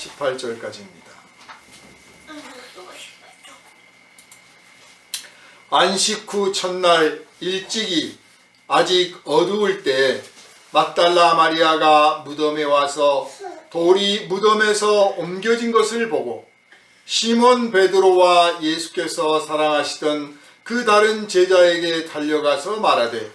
18절까지입니다. 안식 후 첫날 일찍이 아직 어두울 때 막달라 마리아가 무덤에 와서 돌이 무덤에서 옮겨진 것을 보고 시몬 베드로와 예수께서 사랑하시던 그 다른 제자에게 달려가서 말하되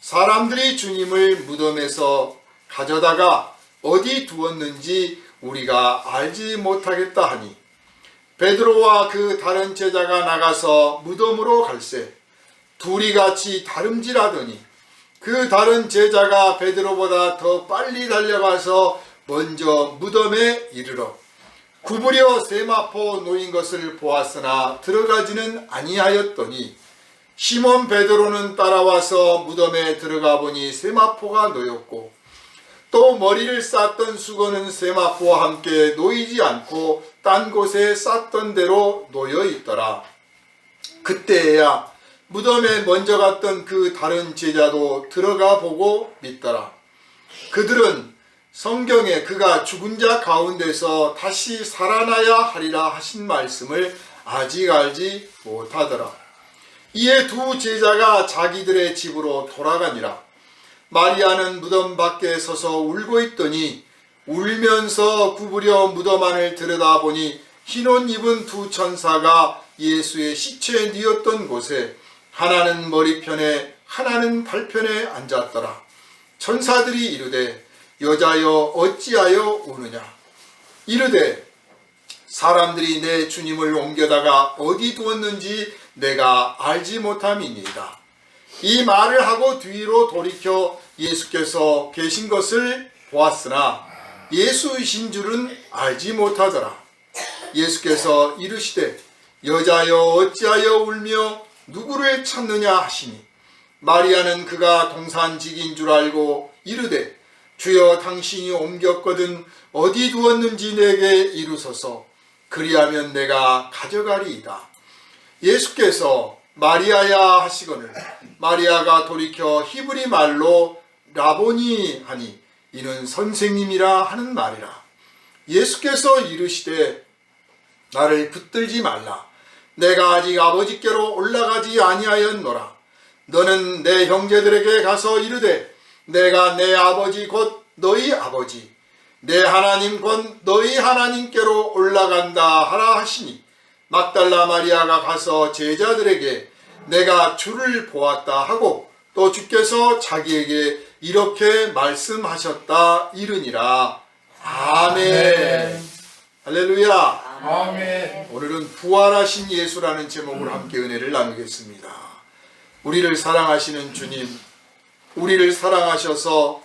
사람들이 주님을 무덤에서 가져다가 어디 두었는지 우리가 알지 못하겠다 하니 베드로와 그 다른 제자가 나가서 무덤으로 갈새 둘이 같이 다름질하더니 그 다른 제자가 베드로보다 더 빨리 달려가서 먼저 무덤에 이르러 구부려 세마포 놓인 것을 보았으나 들어가지는 아니하였더니 시몬 베드로는 따라와서 무덤에 들어가 보니 세마포가 놓였고 또 머리를 쌌던 수건은 세마포와 함께 놓이지 않고 딴 곳에 쌌던 대로 놓여 있더라. 그때야 무덤에 먼저 갔던 그 다른 제자도 들어가 보고 믿더라. 그들은 성경에 그가 죽은 자 가운데서 다시 살아나야 하리라 하신 말씀을 아직 알지 못하더라. 이에 두 제자가 자기들의 집으로 돌아가니라. 마리아는 무덤 밖에 서서 울고 있더니 울면서 구부려 무덤 안을 들여다보니 흰옷 입은 두 천사가 예수의 시체에 뉘었던 곳에 하나는 머리편에 하나는 발편에 앉았더라. 천사들이 이르되 여자여 어찌하여 우느냐. 이르되 사람들이 내 주님을 옮겨다가 어디 두었는지 내가 알지 못함이니이다. 이 말을 하고 뒤로 돌이켜 예수께서 계신 것을 보았으나 예수이신 줄은 알지 못하더라. 예수께서 이르시되 여자여 어찌하여 울며 누구를 찾느냐 하시니 마리아는 그가 동산직인 줄 알고 이르되 주여 당신이 옮겼거든 어디 두었는지 내게 이루소서. 그리하면 내가 가져가리이다. 예수께서 마리아야 하시거늘 마리아가 돌이켜 히브리 말로 라보니 하니 이는 선생님이라 하는 말이라. 예수께서 이르시되 나를 붙들지 말라. 내가 아직 아버지께로 올라가지 아니하였노라. 너는 내 형제들에게 가서 이르되 내가 내 아버지 곧 너희 아버지 내 하나님 곧 너희 하나님께로 올라간다 하라 하시니 막달라 마리아가 가서 제자들에게 내가 주를 보았다 하고 또 주께서 자기에게 이렇게 말씀하셨다 이르니라. 아멘. 할렐루야. 아멘. 오늘은 부활하신 예수라는 제목으로 함께 은혜를 나누겠습니다. 우리를 사랑하시는 주님, 우리를 사랑하셔서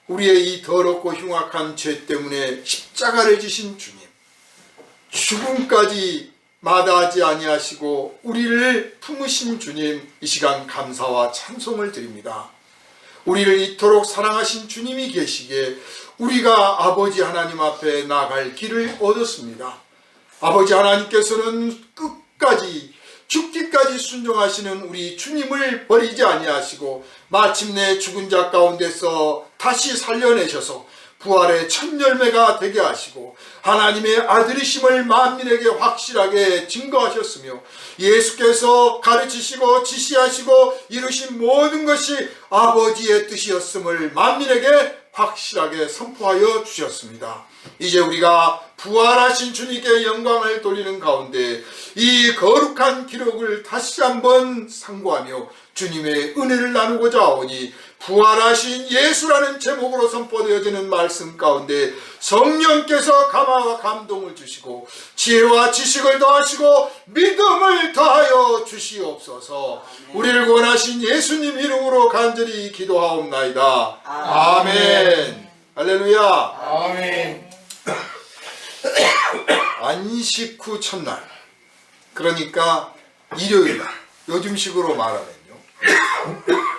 우리의 이 더럽고 흉악한 죄 때문에 십자가를 지신 주님, 죽음까지 마다하지 아니하시고 우리를 품으신 주님, 이 시간 감사와 찬송을 드립니다. 우리를 이토록 사랑하신 주님이 계시기에 우리가 아버지 하나님 앞에 나갈 길을 얻었습니다. 아버지 하나님께서는 끝까지 죽기까지 순종하시는 우리 주님을 버리지 아니하시고 마침내 죽은 자 가운데서 다시 살려내셔서 부활의 첫 열매가 되게 하시고 하나님의 아들이심을 만민에게 확실하게 증거하셨으며 예수께서 가르치시고 지시하시고 이루신 모든 것이 아버지의 뜻이었음을 만민에게 확실하게 선포하여 주셨습니다. 이제 우리가 부활하신 주님께 영광을 돌리는 가운데 이 거룩한 기록을 다시 한번 상고하며 주님의 은혜를 나누고자 하오니 부활하신 예수라는 제목으로 선포되어지는 말씀 가운데 성령께서 감화와 감동을 주시고 지혜와 지식을 더하시고 믿음을 더하여 주시옵소서. 우리를 구원하신 예수님 이름으로 간절히 기도하옵나이다. 아멘. 할렐루야. 아멘. 안식 후 첫날, 그러니까 일요일, 요즘식으로 말하면요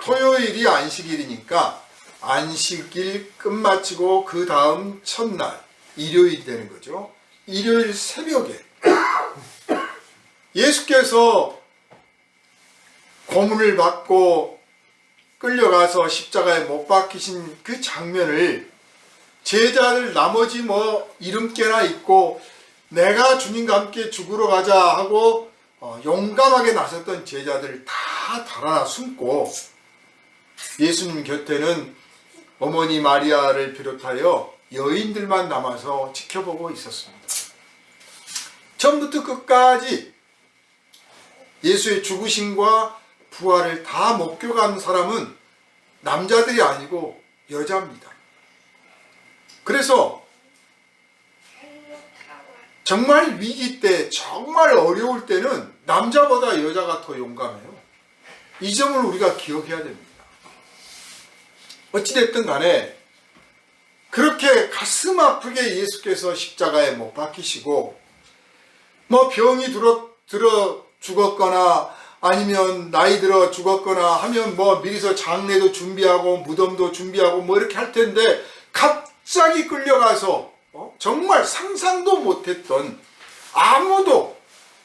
토요일이 안식일이니까 안식일 끝마치고 그 다음 첫날 일요일이 되는 거죠. 일요일 새벽에 예수께서 고문을 받고 끌려가서 십자가에 못 박히신 그 장면을 제자들 나머지 뭐 이름께나 있고 내가 주님과 함께 죽으러 가자 하고 용감하게 나섰던 제자들 다 달아나 숨고 예수님 곁에는 어머니 마리아를 비롯하여 여인들만 남아서 지켜보고 있었습니다. 처음부터 끝까지 예수의 죽으심과 부활을 다 목격한 사람은 남자들이 아니고 여자입니다. 그래서 정말 위기 때, 정말 어려울 때는 남자보다 여자가 더 용감해요. 이 점을 우리가 기억해야 됩니다. 어찌됐든 간에 그렇게 가슴 아프게 예수께서 십자가에 못 박히시고 뭐 병이 들어 죽었거나 아니면 나이 들어 죽었거나 하면 뭐 미리서 장례도 준비하고 무덤도 준비하고 뭐 이렇게 할 텐데 갑자기 끌려가서 정말 상상도 못했던 아무도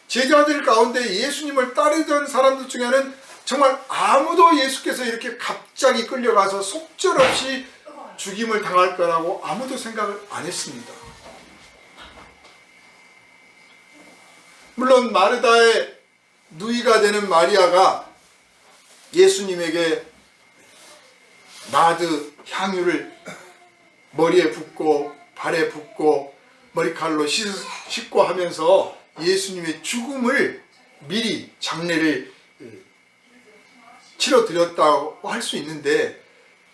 제자들 가운데 예수님을 따르던 사람들 중에는 정말 아무도 예수께서 이렇게 갑자기 끌려가서 속절없이 죽임을 당할 거라고 아무도 생각을 안 했습니다. 물론 마르다의 누이가 되는 마리아가 예수님에게 나드 향유를 머리에 붓고 발에 붓고 머리칼로 씻고 하면서 예수님의 죽음을 미리 장례를 치러드렸다고 할 수 있는데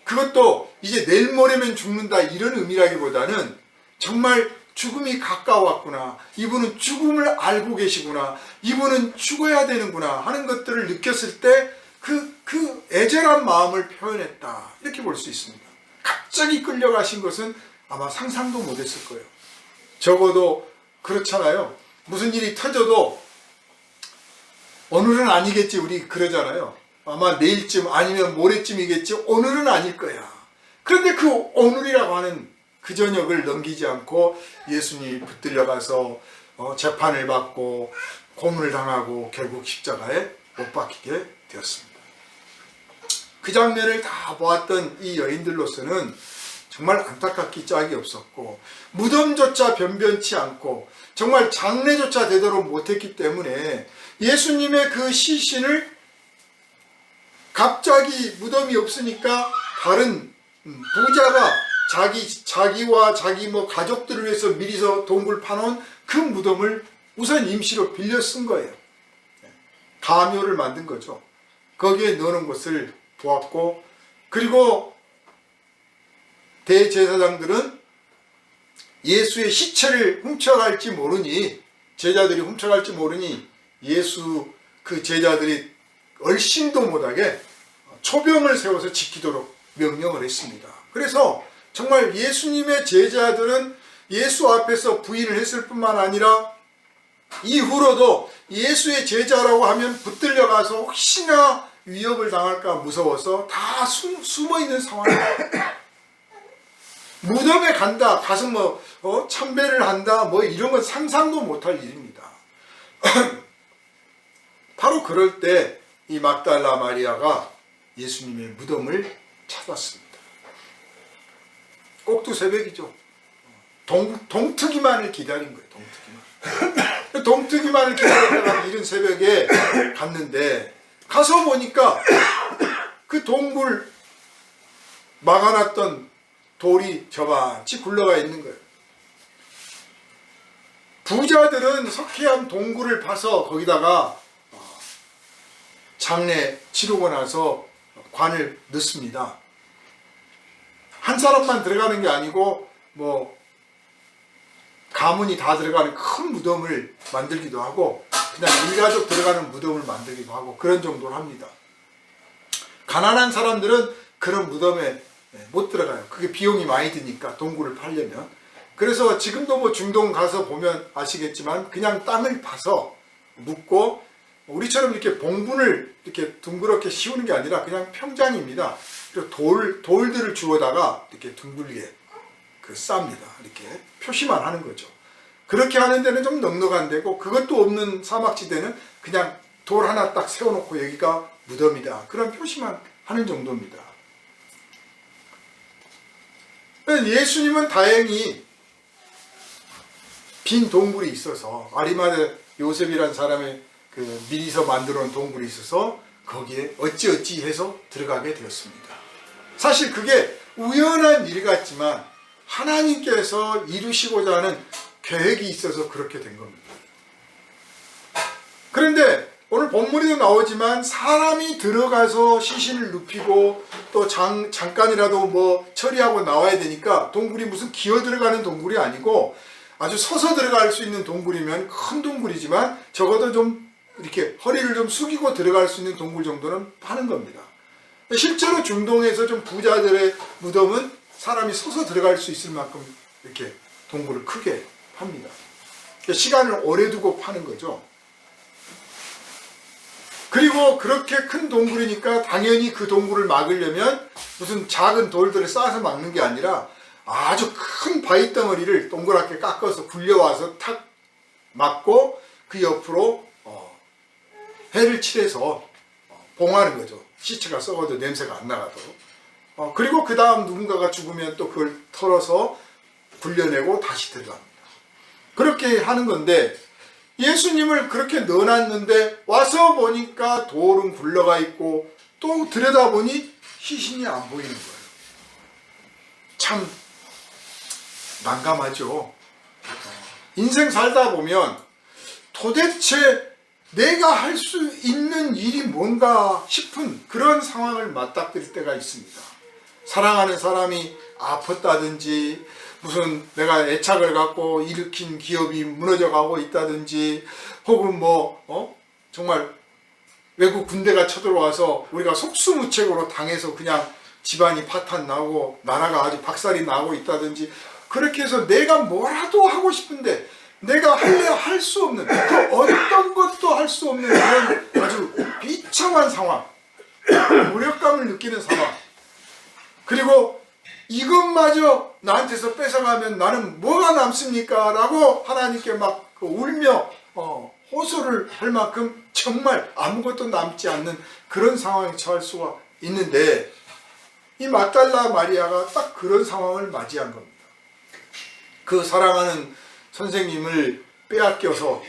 그것도 이제 내일 모레면 죽는다 이런 의미라기보다는 정말 죽음이 가까웠구나, 이분은 죽음을 알고 계시구나, 이분은 죽어야 되는구나 하는 것들을 느꼈을 때 그 애절한 마음을 표현했다 이렇게 볼 수 있습니다. 갑자기 끌려가신 것은 아마 상상도 못했을 거예요. 적어도 그렇잖아요. 무슨 일이 터져도 오늘은 아니겠지 우리 그러잖아요. 아마 내일쯤 아니면 모레쯤이겠지 오늘은 아닐 거야. 그런데 그 오늘이라고 하는 그 저녁을 넘기지 않고 예수님이 붙들려가서 재판을 받고 고문을 당하고 결국 십자가에 못 박히게 되었습니다. 그 장면을 다 보았던 이 여인들로서는 정말 안타깝기 짝이 없었고 무덤조차 변변치 않고 정말 장례조차 되도록 못했기 때문에 예수님의 그 시신을 갑자기 무덤이 없으니까 다른 부자가 자기와 자기 뭐 가족들을 위해서 미리서 동굴 파놓은 그 무덤을 우선 임시로 빌려 쓴 거예요. 가묘를 만든 거죠. 거기에 넣는 것을 보았고 그리고 대제사장들은 예수의 시체를 훔쳐갈지 모르니 제자들이 훔쳐갈지 모르니 예수 그 제자들이 얼씬도 못하게 초병을 세워서 지키도록 명령을 했습니다. 그래서 정말 예수님의 제자들은 예수 앞에서 부인을 했을 뿐만 아니라 이후로도 예수의 제자라고 하면 붙들려가서 혹시나 위협을 당할까 무서워서 다 숨어있는 상황이에요. 무덤에 간다, 가서 뭐 참배를 한다, 뭐 이런 건 상상도 못할 일입니다. 바로 그럴 때 이 막달라 마리아가 예수님의 무덤을 찾았습니다. 꼭두 새벽이죠. 동트기만을 기다린 거예요. 동트기만. 동트기만을 기다렸다가 이른 새벽에 갔는데 가서 보니까 그 동굴 막아놨던 돌이 저같이 굴러가 있는 거예요. 부자들은 석회암 동굴을 파서 거기다가 장례 치르고 나서 관을 넣습니다. 한 사람만 들어가는 게 아니고 뭐 가문이 다 들어가는 큰 무덤을 만들기도 하고 그냥 일가족 들어가는 무덤을 만들기도 하고 그런 정도로 합니다. 가난한 사람들은 그런 무덤에 못 들어가요. 그게 비용이 많이 드니까 동굴을 파려면. 그래서 지금도 뭐 중동 가서 보면 아시겠지만 그냥 땅을 파서 묻고 우리처럼 이렇게 봉분을 이렇게 둥그렇게 씌우는 게 아니라 그냥 평장입니다. 그리고 돌들을 주워다가 이렇게 둥글게 쌉니다. 이렇게 표시만 하는 거죠. 그렇게 하는 데는 좀 넉넉한 데고 그것도 없는 사막지대는 그냥 돌 하나 딱 세워놓고 여기가 무덤이다. 그런 표시만 하는 정도입니다. 예수님은 다행히 빈 동굴이 있어서 아리마대 요셉이라는 사람의 그 미리서 만들어 놓은 동굴이 있어서 거기에 어찌어찌 해서 들어가게 되었습니다. 사실 그게 우연한 일 같지만 하나님께서 이루시고자 하는 계획이 있어서 그렇게 된 겁니다. 그런데 오늘 본문에도 나오지만 사람이 들어가서 시신을 눕히고 또 잠깐이라도 뭐 처리하고 나와야 되니까 동굴이 무슨 기어 들어가는 동굴이 아니고 아주 서서 들어갈 수 있는 동굴이면 큰 동굴이지만 적어도 좀 이렇게 허리를 좀 숙이고 들어갈 수 있는 동굴 정도는 파는 겁니다. 실제로 중동에서 좀 부자들의 무덤은 사람이 서서 들어갈 수 있을 만큼 이렇게 동굴을 크게 팝니다. 시간을 오래 두고 파는 거죠. 그리고 그렇게 큰 동굴이니까 당연히 그 동굴을 막으려면 무슨 작은 돌들을 쌓아서 막는 게 아니라 아주 큰 바위 덩어리를 동그랗게 깎아서 굴려와서 탁 막고 그 옆으로 해를 칠해서 봉하는 거죠. 시체가 썩어도 냄새가 안 나가도록. 그리고 그 다음 누군가가 죽으면 또 그걸 털어서 굴려내고 다시 들어갑니다. 그렇게 하는 건데 예수님을 그렇게 넣어놨는데 와서 보니까 돌은 굴러가 있고 또 들여다보니 시신이 안 보이는 거예요. 참 난감하죠. 인생 살다 보면 도대체 내가 할 수 있는 일이 뭔가 싶은 그런 상황을 맞닥뜨릴 때가 있습니다. 사랑하는 사람이 아팠다든지 무슨 내가 애착을 갖고 일으킨 기업이 무너져 가고 있다든지 혹은 정말 외국 군대가 쳐들어와서 우리가 속수무책으로 당해서 그냥 집안이 파탄 나고 나라가 아주 박살이 나고 있다든지 그렇게 해서 내가 뭐라도 하고 싶은데 내가 할 수 없는 그 어떤 것도 할 수 없는 그런 아주 비참한 상황, 무력감을 느끼는 상황, 그리고 이것마저 나한테서 뺏어가면 나는 뭐가 남습니까? 라고 하나님께 막 울며 호소를 할 만큼 정말 아무것도 남지 않는 그런 상황에 처할 수가 있는데 이 막달라 마리아가 딱 그런 상황을 맞이한 겁니다. 그 사랑하는 선생님을 빼앗겨서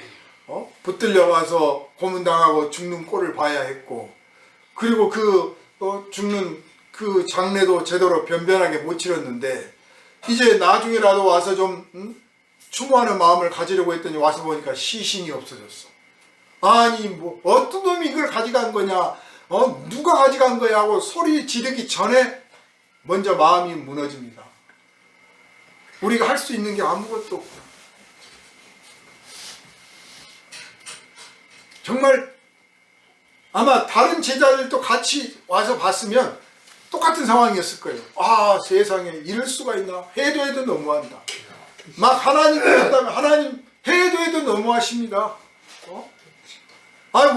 붙들려가서 고문당하고 죽는 꼴을 봐야 했고 그리고 죽는 그 장례도 제대로 변변하게 못 치렀는데 이제 나중에라도 와서 좀 추모하는 마음을 가지려고 했더니 와서 보니까 시신이 없어졌어. 아니 뭐 어떤 놈이 이걸 가져간 거냐, 누가 가져간 거야 하고 소리 지르기 전에 먼저 마음이 무너집니다. 우리가 할 수 있는 게 아무것도 없고 정말 아마 다른 제자들도 같이 와서 봤으면 똑같은 상황이었을 거예요. 아 세상에 이럴 수가 있나. 해도 너무한다. 막 하나님 그랬다면 하나님 해도 너무하십니다.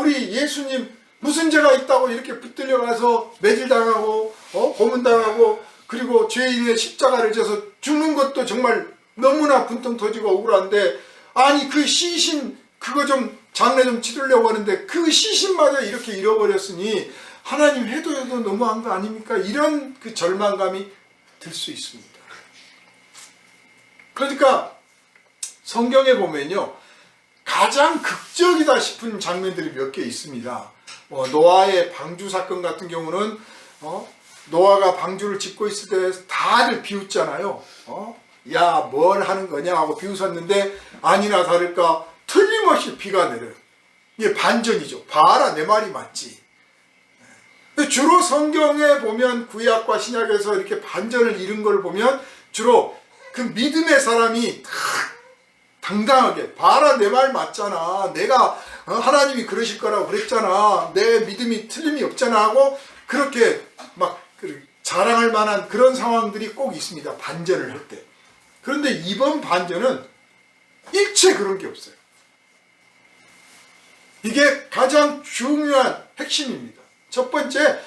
우리 예수님 무슨 죄가 있다고 이렇게 붙들려가서 매질당하고 고문당하고 그리고 죄인의 십자가를 져서 죽는 것도 정말 너무나 분통 터지고 억울한데 아니 그 시신 그거 좀 장례 좀 치르려고 하는데 그 시신마저 이렇게 잃어버렸으니 하나님 해도 너무한 거 아닙니까? 이런 그 절망감이 들 수 있습니다. 그러니까 성경에 보면요 가장 극적이다 싶은 장면들이 몇 개 있습니다. 노아의 방주 사건 같은 경우는 노아가 방주를 짓고 있을 때 다들 비웃잖아요. 야 뭘 하는 거냐 하고 비웃었는데 아니나 다를까 틀림없이 비가 내려요. 이게 반전이죠. 봐라 내 말이 맞지. 주로 성경에 보면 구약과 신약에서 이렇게 반전을 이룬 걸 보면 주로 그 믿음의 사람이 당당하게 봐라 내 말 맞잖아. 내가 하나님이 그러실 거라고 그랬잖아. 내 믿음이 틀림이 없잖아 하고 그렇게 막 자랑할 만한 그런 상황들이 꼭 있습니다. 반전을 할 때. 그런데 이번 반전은 일체 그런 게 없어요. 이게 가장 중요한 핵심입니다. 첫 번째,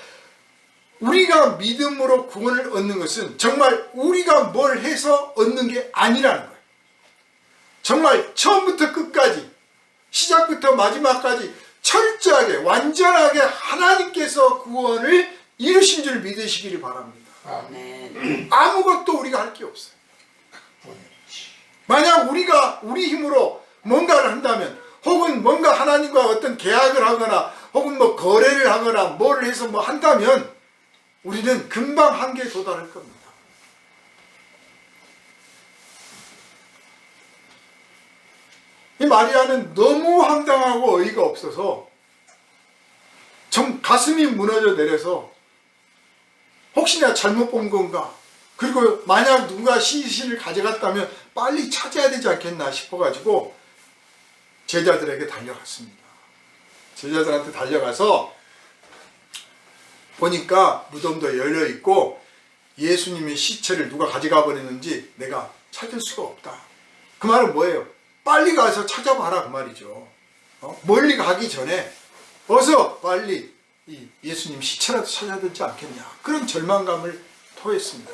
우리가 믿음으로 구원을 얻는 것은 정말 우리가 뭘 해서 얻는 게 아니라는 거예요. 정말 처음부터 끝까지 시작부터 마지막까지 철저하게 완전하게 하나님께서 구원을 이루신 줄 믿으시기를 바랍니다. 아멘. 아무것도 우리가 할 게 없어요. 만약 우리가 우리 힘으로 뭔가를 한다면, 혹은 뭔가 하나님과 어떤 계약을 하거나 혹은 뭐 거래를 하거나 뭐를 해서 뭐 한다면 우리는 금방 한계에 도달할 겁니다. 이 마리아는 너무 황당하고 어이가 없어서 정 가슴이 무너져 내려서 혹시 내가 잘못 본 건가? 그리고 만약 누가 시신을 가져갔다면 빨리 찾아야 되지 않겠나 싶어가지고 제자들에게 달려갔습니다. 제자들한테 달려가서 보니까 무덤도 열려있고 예수님의 시체를 누가 가져가 버렸는지 내가 찾을 수가 없다. 그 말은 뭐예요? 빨리 가서 찾아봐라 그 말이죠. 멀리 가기 전에 어서 빨리 이 예수님 시체라도 찾아야 되지 않겠냐, 그런 절망감을 토했습니다.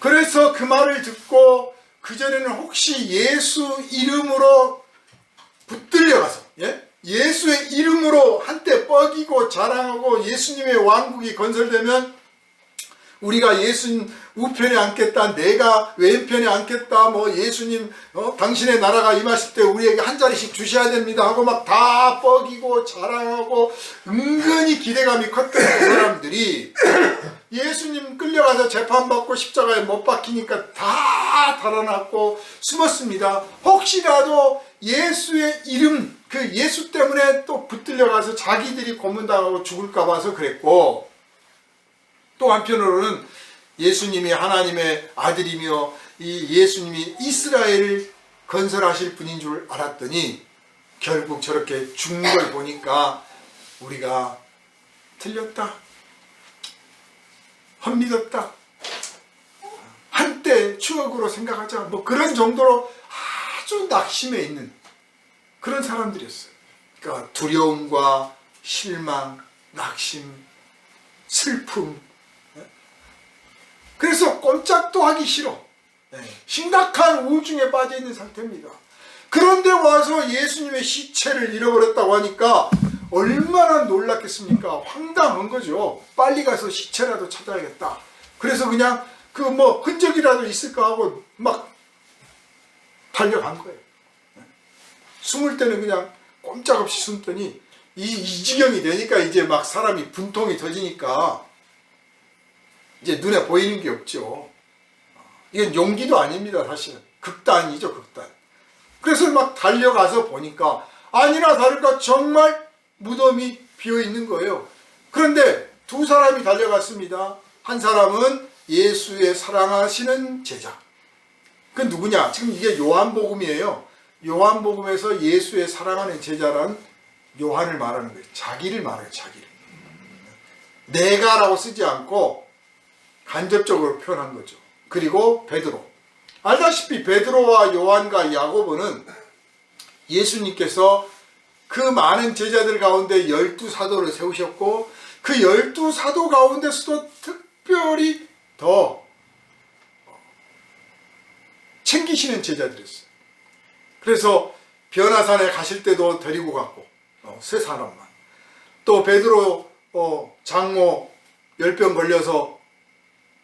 그래서 그 말을 듣고 그전에는 혹시 예수 이름으로 붙들려가서 예수의 이름으로 한때 뻐기고 자랑하고 예수님의 왕국이 건설되면 우리가 예수님 우편에 앉겠다, 내가 왼편에 앉겠다, 뭐 예수님 당신의 나라가 임하실 때 우리에게 한 자리씩 주셔야 됩니다 하고 막 다 뻐기고 자랑하고 은근히 기대감이 컸던 그 사람들이 예수님 끌려가서 재판받고 십자가에 못 박히니까 다 달아났고 숨었습니다. 혹시라도 예수의 이름, 그 예수 때문에 또 붙들려가서 자기들이 고문당하고 죽을까 봐서 그랬고, 또 한편으로는 예수님이 하나님의 아들이며 이 예수님이 이스라엘을 건설하실 분인 줄 알았더니 결국 저렇게 죽는 걸 보니까 우리가 틀렸다, 헛믿었다, 한때 추억으로 생각하자, 뭐 그런 정도로 아주 낙심해 있는 그런 사람들이었어요. 그러니까 두려움과 실망, 낙심, 슬픔, 그래서 꼼짝도 하기 싫어. 심각한 우울증에 빠져 있는 상태입니다. 그런데 와서 예수님의 시체를 잃어버렸다고 하니까 얼마나 놀랐겠습니까? 황당한 거죠. 빨리 가서 시체라도 찾아야겠다. 그래서 그냥 그 뭐 흔적이라도 있을까 하고 막 달려간 거예요. 숨을 때는 그냥 꼼짝없이 숨더니 이 지경이 되니까 이제 막 사람이 분통이 터지니까 이제 눈에 보이는 게 없죠. 이건 용기도 아닙니다. 사실은 극단이죠, 극단. 그래서 막 달려가서 보니까 아니나 다를까 정말 무덤이 비어있는 거예요. 그런데 두 사람이 달려갔습니다. 한 사람은 예수의 사랑하시는 제자. 그 누구냐? 지금 이게 요한복음이에요. 요한복음에서 예수의 사랑하는 제자란 요한을 말하는 거예요. 자기를 말해요. 자기를. 내가라고 쓰지 않고 간접적으로 표현한 거죠. 그리고 베드로. 알다시피 베드로와 요한과 야고보는 예수님께서 그 많은 제자들 가운데 12사도를 세우셨고 그 12사도 가운데서도 특별히 더 챙기시는 제자들이었어요. 그래서 변화산에 가실 때도 데리고 갔고 세 사람만. 또 베드로 장모 10병 걸려서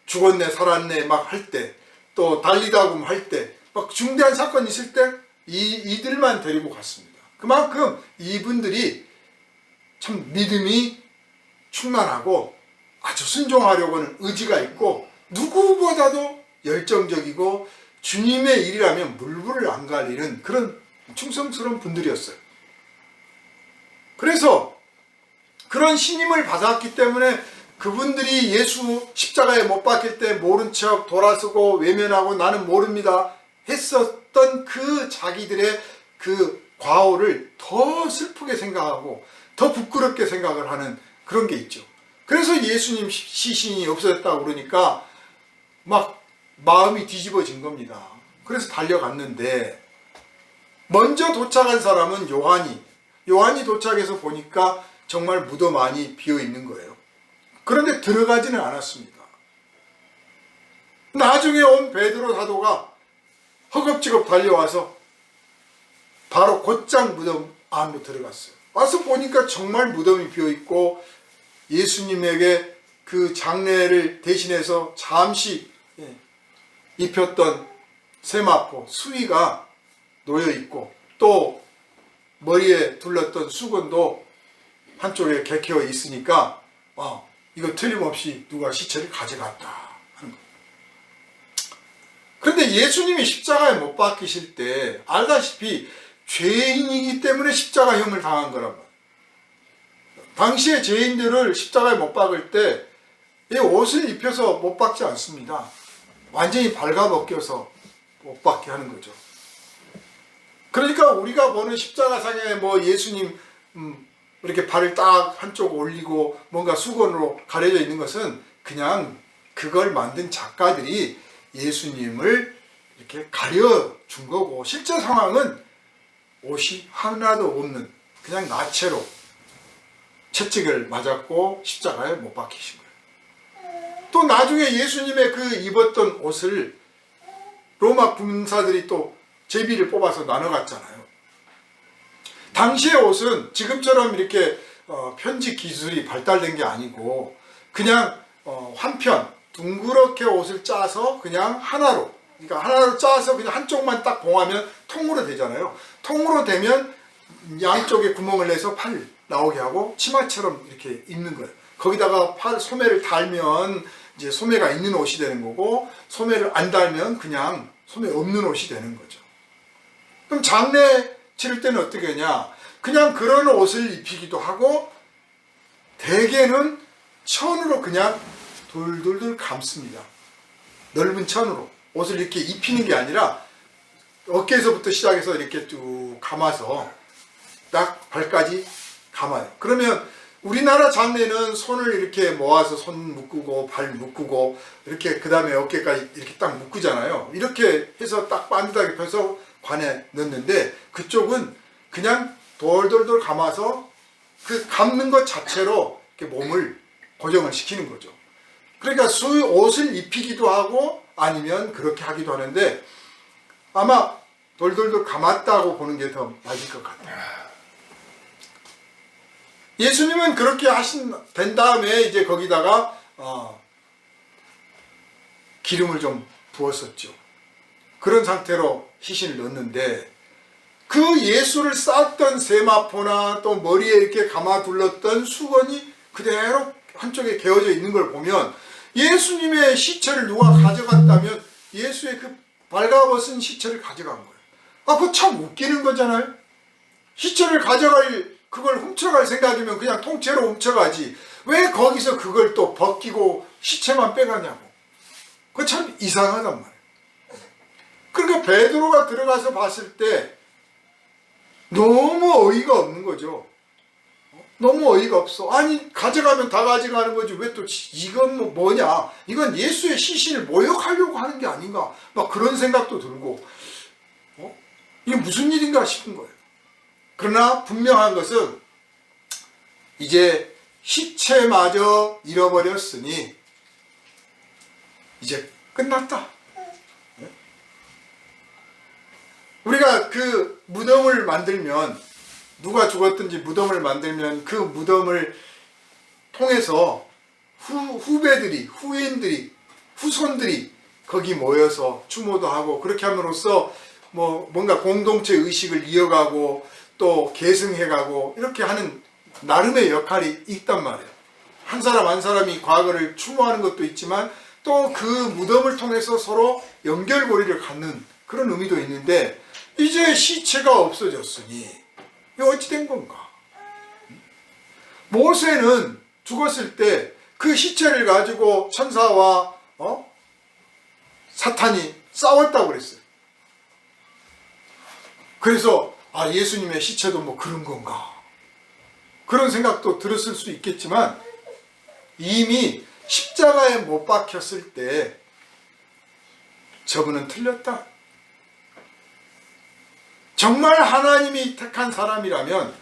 죽었네 살았네 막 할 때, 또 달리다금 할 때, 막 중대한 사건 있을 때 이들만 데리고 갔습니다. 그만큼 이분들이 참 믿음이 충만하고 아주 순종하려고는 의지가 있고 누구보다도 열정적이고 주님의 일이라면 물불을 안 가리는 그런 충성스러운 분들이었어요. 그래서 그런 신임을 받았기 때문에 그분들이 예수 십자가에 못 박힐 때 모른 척 돌아서고 외면하고 나는 모릅니다 했었던 그 자기들의 그 과오를 더 슬프게 생각하고 더 부끄럽게 생각을 하는 그런 게 있죠. 그래서 예수님 시신이 없어졌다고 그러니까 막 마음이 뒤집어진 겁니다. 그래서 달려갔는데 먼저 도착한 사람은 요한이 도착해서 보니까 정말 무덤 안이 비어 있는 거예요. 그런데 들어가지는 않았습니다. 나중에 온 베드로 사도가 허겁지겁 달려와서 바로 곧장 무덤 안으로 들어갔어요. 와서 보니까 정말 무덤이 비어있고 예수님에게 그 장례를 대신해서 잠시 입혔던 세마포 수의가 놓여 있고, 또 머리에 둘렀던 수건도 한쪽에 개켜 있으니까 이거 틀림없이 누가 시체를 가져갔다 하는 거예요. 그런데 예수님이 십자가에 못 박히실 때 알다시피 죄인이기 때문에 십자가형을 당한 거란 말이에요. 당시에 죄인들을 십자가에 못 박을 때 이 옷을 입혀서 못 박지 않습니다. 완전히 발가벗겨서 못 박게 하는 거죠. 그러니까 우리가 보는 십자가상에 뭐 예수님 이렇게 발을 딱 한쪽 올리고 뭔가 수건으로 가려져 있는 것은 그냥 그걸 만든 작가들이 예수님을 이렇게 가려준 거고, 실제 상황은 옷이 하나도 없는 그냥 나체로 채찍을 맞았고 십자가에 못 박히신 거예요. 또 나중에 예수님의 그 입었던 옷을 로마 군사들이 또 제비를 뽑아서 나눠 갔잖아요. 당시의 옷은 지금처럼 이렇게 편집 기술이 발달된 게 아니고 그냥 한편 둥그렇게 옷을 짜서 그냥 하나로, 그러니까 하나로 짜서 그냥 한쪽만 딱 봉하면 통으로 되잖아요. 통으로 되면 양쪽에 구멍을 내서 팔 나오게 하고 치마처럼 이렇게 입는 거예요. 거기다가 팔 소매를 달면 이제 소매가 있는 옷이 되는 거고, 소매를 안 달면 그냥 소매 없는 옷이 되는 거죠. 그럼 장례 치를 때는 어떻게 하냐? 그냥 그런 옷을 입히기도 하고, 대개는 천으로 그냥 돌돌돌 감습니다. 넓은 천으로 옷을 이렇게 입히는 게 아니라 어깨에서부터 시작해서 이렇게 쭉 감아서 딱 발까지 감아요. 그러면 우리나라 장례는 손을 이렇게 모아서 손 묶고 발 묶고 이렇게 그 다음에 어깨까지 이렇게 딱 묶잖아요. 이렇게 해서 딱 반듯하게 펴서 관에 넣는데, 그쪽은 그냥 돌돌돌 감아서 그 감는 것 자체로 이렇게 몸을 고정을 시키는 거죠. 그러니까 옷을 입히기도 하고 아니면 그렇게 하기도 하는데, 아마 돌돌돌 감았다고 보는 게 더 맞을 것 같아요. 예수님은 그렇게 된 다음에 이제 거기다가 기름을 좀 부었었죠. 그런 상태로 시신을 넣었는데, 그 예수를 쌌던 세마포나 또 머리에 이렇게 감아 둘렀던 수건이 그대로 한쪽에 개어져 있는 걸 보면, 예수님의 시체를 누가 가져갔다면 예수의 그 발가벗은 시체를 가져간 거예요. 그거 참 웃기는 거잖아요. 시체를 그걸 훔쳐갈 생각이면 그냥 통째로 훔쳐가지, 왜 거기서 그걸 또 벗기고 시체만 빼가냐고. 그거 참 이상하단 말이에요. 그러니까 베드로가 들어가서 봤을 때 너무 어이가 없는 거죠. 너무 어이가 없어. 아니, 가져가면 다 가져가는 거지, 왜 또 이건 뭐냐, 이건 예수의 시신을 모욕하려고 하는 게 아닌가, 막 그런 생각도 들고 이게 무슨 일인가 싶은 거예요. 그러나 분명한 것은 이제 시체마저 잃어버렸으니 이제 끝났다. 우리가 그 무덤을 만들면, 누가 죽었든지 무덤을 만들면 그 무덤을 통해서 후배들이, 후인들이, 후손들이 거기 모여서 추모도 하고, 그렇게 함으로써 뭔가 공동체 의식을 이어가고 또 계승해가고 이렇게 하는 나름의 역할이 있단 말이에요. 한 사람 한 사람이 과거를 추모하는 것도 있지만 또 그 무덤을 통해서 서로 연결고리를 갖는 그런 의미도 있는데, 이제 시체가 없어졌으니 이거 어찌 된 건가? 모세는 죽었을 때 그 시체를 가지고 천사와 사탄이 싸웠다고 그랬어요. 그래서 예수님의 시체도 뭐 그런 건가, 그런 생각도 들었을 수 있겠지만, 이미 십자가에 못 박혔을 때 저분은 틀렸다. 정말 하나님이 택한 사람이라면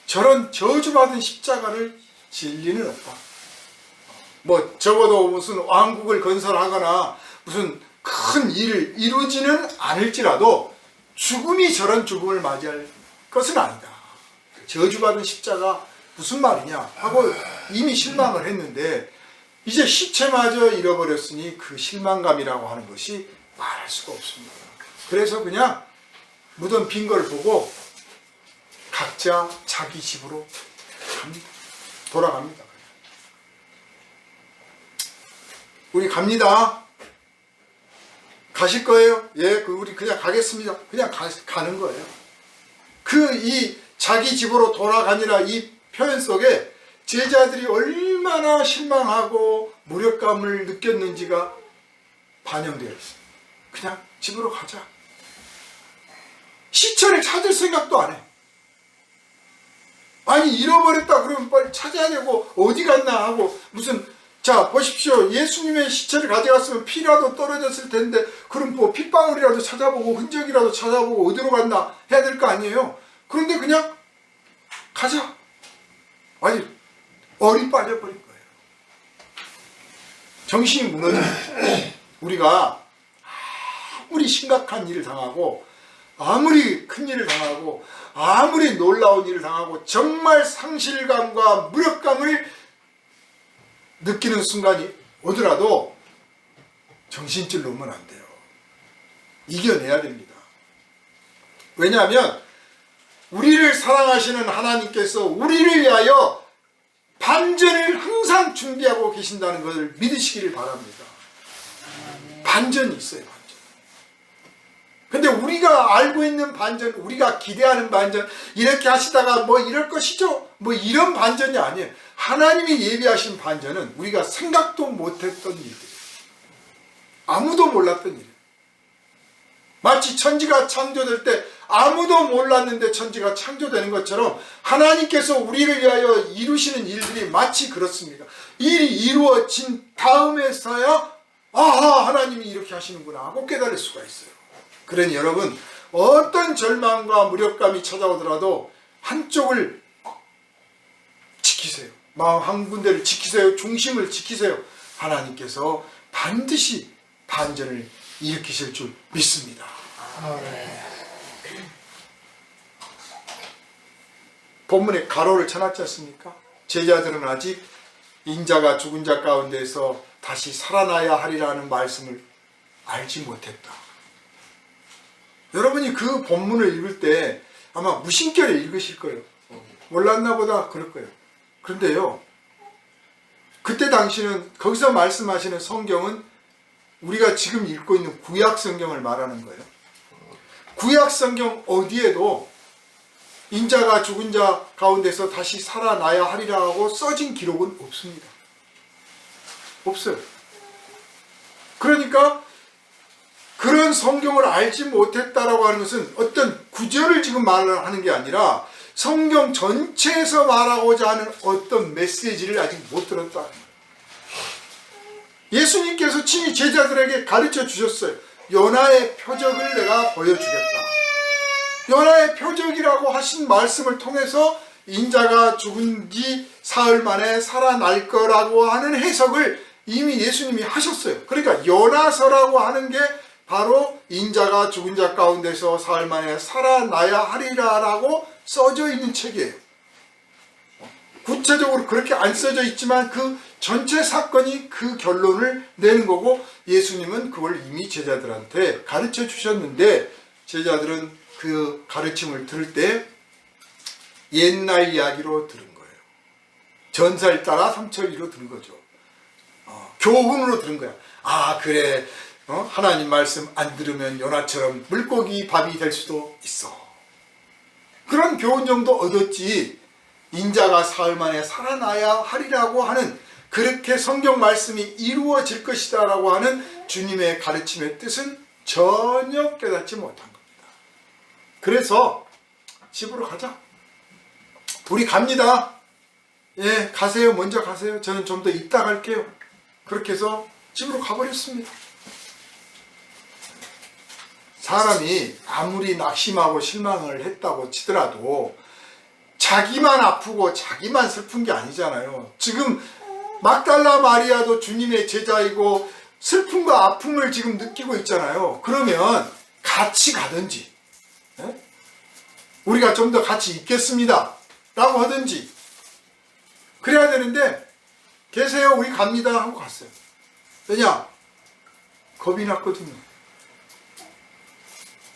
저런 저주받은 십자가를 질 리는 없다. 적어도 무슨 왕국을 건설하거나 무슨 큰 일을 이루지는 않을지라도 죽음이 저런 죽음을 맞이할 것은 아니다. 저주받은 십자가 무슨 말이냐 하고 이미 실망을 했는데, 이제 시체마저 잃어버렸으니 그 실망감이라고 하는 것이 말할 수가 없습니다. 그래서 그냥 묻은 빈 걸 보고 각자 자기 집으로 갑니다. 돌아갑니다. 우리 갑니다. 가실 거예요? 예, 우리 그냥 가겠습니다. 그냥 가는 거예요. 이 자기 집으로 돌아가니라 이 표현 속에 제자들이 얼마나 실망하고 무력감을 느꼈는지가 반영되어 있어요. 그냥 집으로 가자. 시체를 찾을 생각도 안 해. 아니 잃어버렸다 그러면 빨리 찾아야 되고 어디 갔나 하고 자 보십시오. 예수님의 시체를 가져갔으면 피라도 떨어졌을 텐데 그럼 뭐 핏방울이라도 찾아보고 흔적이라도 찾아보고 어디로 갔나 해야 될 거 아니에요. 그런데 그냥 가자. 아니 얼이 빠져버린 거예요. 정신이 무너져. 우리가 아무리 심각한 일을 당하고 아무리 큰 일을 당하고 아무리 놀라운 일을 당하고 정말 상실감과 무력감을 느끼는 순간이 오더라도 정신줄 놓으면 안 돼요. 이겨내야 됩니다. 왜냐하면 우리를 사랑하시는 하나님께서 우리를 위하여 반전을 항상 준비하고 계신다는 것을 믿으시기를 바랍니다. 반전이 있어요. 반전. 근데 우리가 알고 있는 반전, 우리가 기대하는 반전, 이렇게 하시다가 뭐 이럴 것이죠? 뭐 이런 반전이 아니에요. 하나님이 예비하신 반전은 우리가 생각도 못했던 일들이에요. 아무도 몰랐던 일이에요. 마치 천지가 창조될 때 아무도 몰랐는데 천지가 창조되는 것처럼 하나님께서 우리를 위하여 이루시는 일들이 마치 그렇습니다. 일이 이루어진 다음에서야 아하 하나님이 이렇게 하시는구나 하고 깨달을 수가 있어요. 그러니 여러분 어떤 절망과 무력감이 찾아오더라도 한쪽을 지키세요. 마음 한 군데를 지키세요. 중심을 지키세요. 하나님께서 반드시 반전을 일으키실 줄 믿습니다. 본문에 가로를 쳐놨지 않습니까? 제자들은 아직 인자가 죽은 자 가운데서 다시 살아나야 하리라는 말씀을 알지 못했다. 여러분이 그 본문을 읽을 때 아마 무심결에 읽으실 거예요. 몰랐나 보다 그럴 거예요. 그런데요, 그때 당시는 거기서 말씀하시는 성경은 우리가 지금 읽고 있는 구약 성경을 말하는 거예요. 구약 성경 어디에도 인자가 죽은 자 가운데서 다시 살아나야 하리라 하고 써진 기록은 없습니다. 없어요. 그러니까 그런 성경을 알지 못했다라고 하는 것은 어떤 구절을 지금 말하는 게 아니라 성경 전체에서 말하고자 하는 어떤 메시지를 아직 못 들었다는 거예요. 예수님께서 친히 제자들에게 가르쳐 주셨어요. 요나의 표적을 내가 보여주겠다. 요나의 표적이라고 하신 말씀을 통해서 인자가 죽은 지 사흘 만에 살아날 거라고 하는 해석을 이미 예수님이 하셨어요. 그러니까 요나서라고 하는 게 바로 인자가 죽은 자 가운데서 사흘 만에 살아나야 하리라라고 써져 있는 책이에요. 구체적으로 그렇게 안 써져 있지만 그 전체 사건이 그 결론을 내는 거고 예수님은 그걸 이미 제자들한테 가르쳐 주셨는데 제자들은 그 가르침을 들을 때 옛날 이야기로 들은 거예요. 전설 따라 삼천리로 들은 거죠. 교훈으로 들은 거야. 아 그래 하나님 말씀 안 들으면 요나처럼 물고기 밥이 될 수도 있어. 그런 교훈 정도 얻었지 인자가 사흘 만에 살아나야 하리라고 하는 그렇게 성경 말씀이 이루어질 것이다 라고 하는 주님의 가르침의 뜻은 전혀 깨닫지 못한 겁니다. 그래서 집으로 가자. 우리 갑니다. 예, 가세요. 먼저 가세요. 저는 좀 더 이따 갈게요. 그렇게 해서 집으로 가버렸습니다. 사람이 아무리 낙심하고 실망을 했다고 치더라도 자기만 아프고 자기만 슬픈 게 아니잖아요. 지금 막달라 마리아도 주님의 제자이고 슬픔과 아픔을 지금 느끼고 있잖아요. 그러면 같이 가든지 우리가 좀 더 같이 있겠습니다 라고 하든지 그래야 되는데 계세요, 우리 갑니다 하고 갔어요. 왜냐? 겁이 났거든요.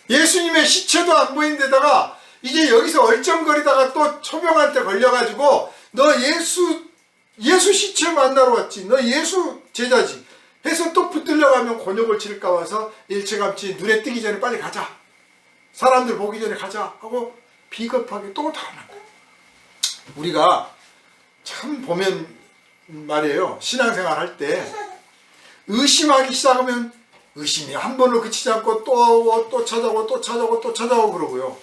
예수님의 시체도 안 보인 데다가 이제 여기서 얼쩡거리다가 또 초병한테 걸려가지고 너 예수 시체 만나러 왔지, 너 예수 제자지 해서 또 붙들려가면 곤욕을 치를까 봐서 일체감치 눈에 띄기 전에 빨리 가자, 사람들 보기 전에 가자 하고 비겁하게 또 달아난 거예요. 우리가 참 보면 말이에요, 신앙생활 할 때 의심하기 시작하면 의심이 한 번으로 그치지 않고 또 찾아오고 또 찾아오고 또 찾아오고 그러고요.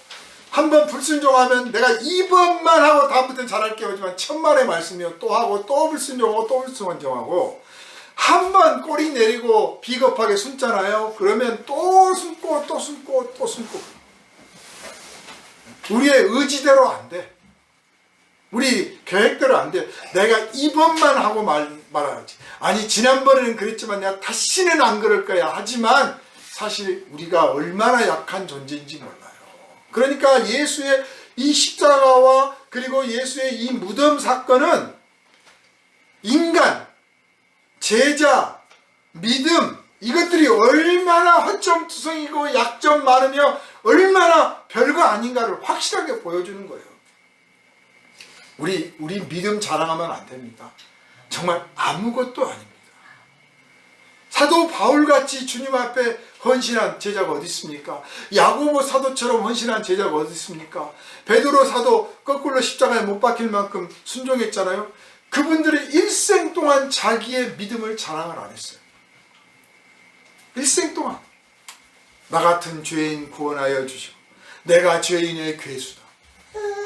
한 번 불순종하면 내가 2번만 하고 다음부터는 잘할게요 하지만 천만의 말씀이요, 또 하고 또 불순종하고 또 불순종하고 한 번 꼬리 내리고 비겁하게 숨잖아요. 그러면 또 숨고 또 숨고 또 숨고. 우리의 의지대로 안 돼. 우리 계획대로 안 돼. 내가 2번만 하고 말하지. 아니 지난번에는 그랬지만 내가 다시는 안 그럴 거야 하지만 사실 우리가 얼마나 약한 존재인지 몰라요. 그러니까 예수의 이 십자가와 그리고 예수의 이 무덤 사건은 인간, 제자, 믿음, 이것들이 얼마나 허점투성이고 약점 많으며 얼마나 별거 아닌가를 확실하게 보여주는 거예요. 우리 믿음 자랑하면 안 됩니다. 정말 아무것도 아닙니다. 사도 바울같이 주님 앞에 헌신한 제자가 어디 있습니까? 야고보 사도처럼 헌신한 제자가 어디 있습니까? 베드로 사도 거꾸로 십자가에 못 박힐 만큼 순종했잖아요. 그분들이 일생 동안 자기의 믿음을 자랑을 안 했어요. 일생 동안 나 같은 죄인 구원하여 주시고 내가 죄인의 괴수다.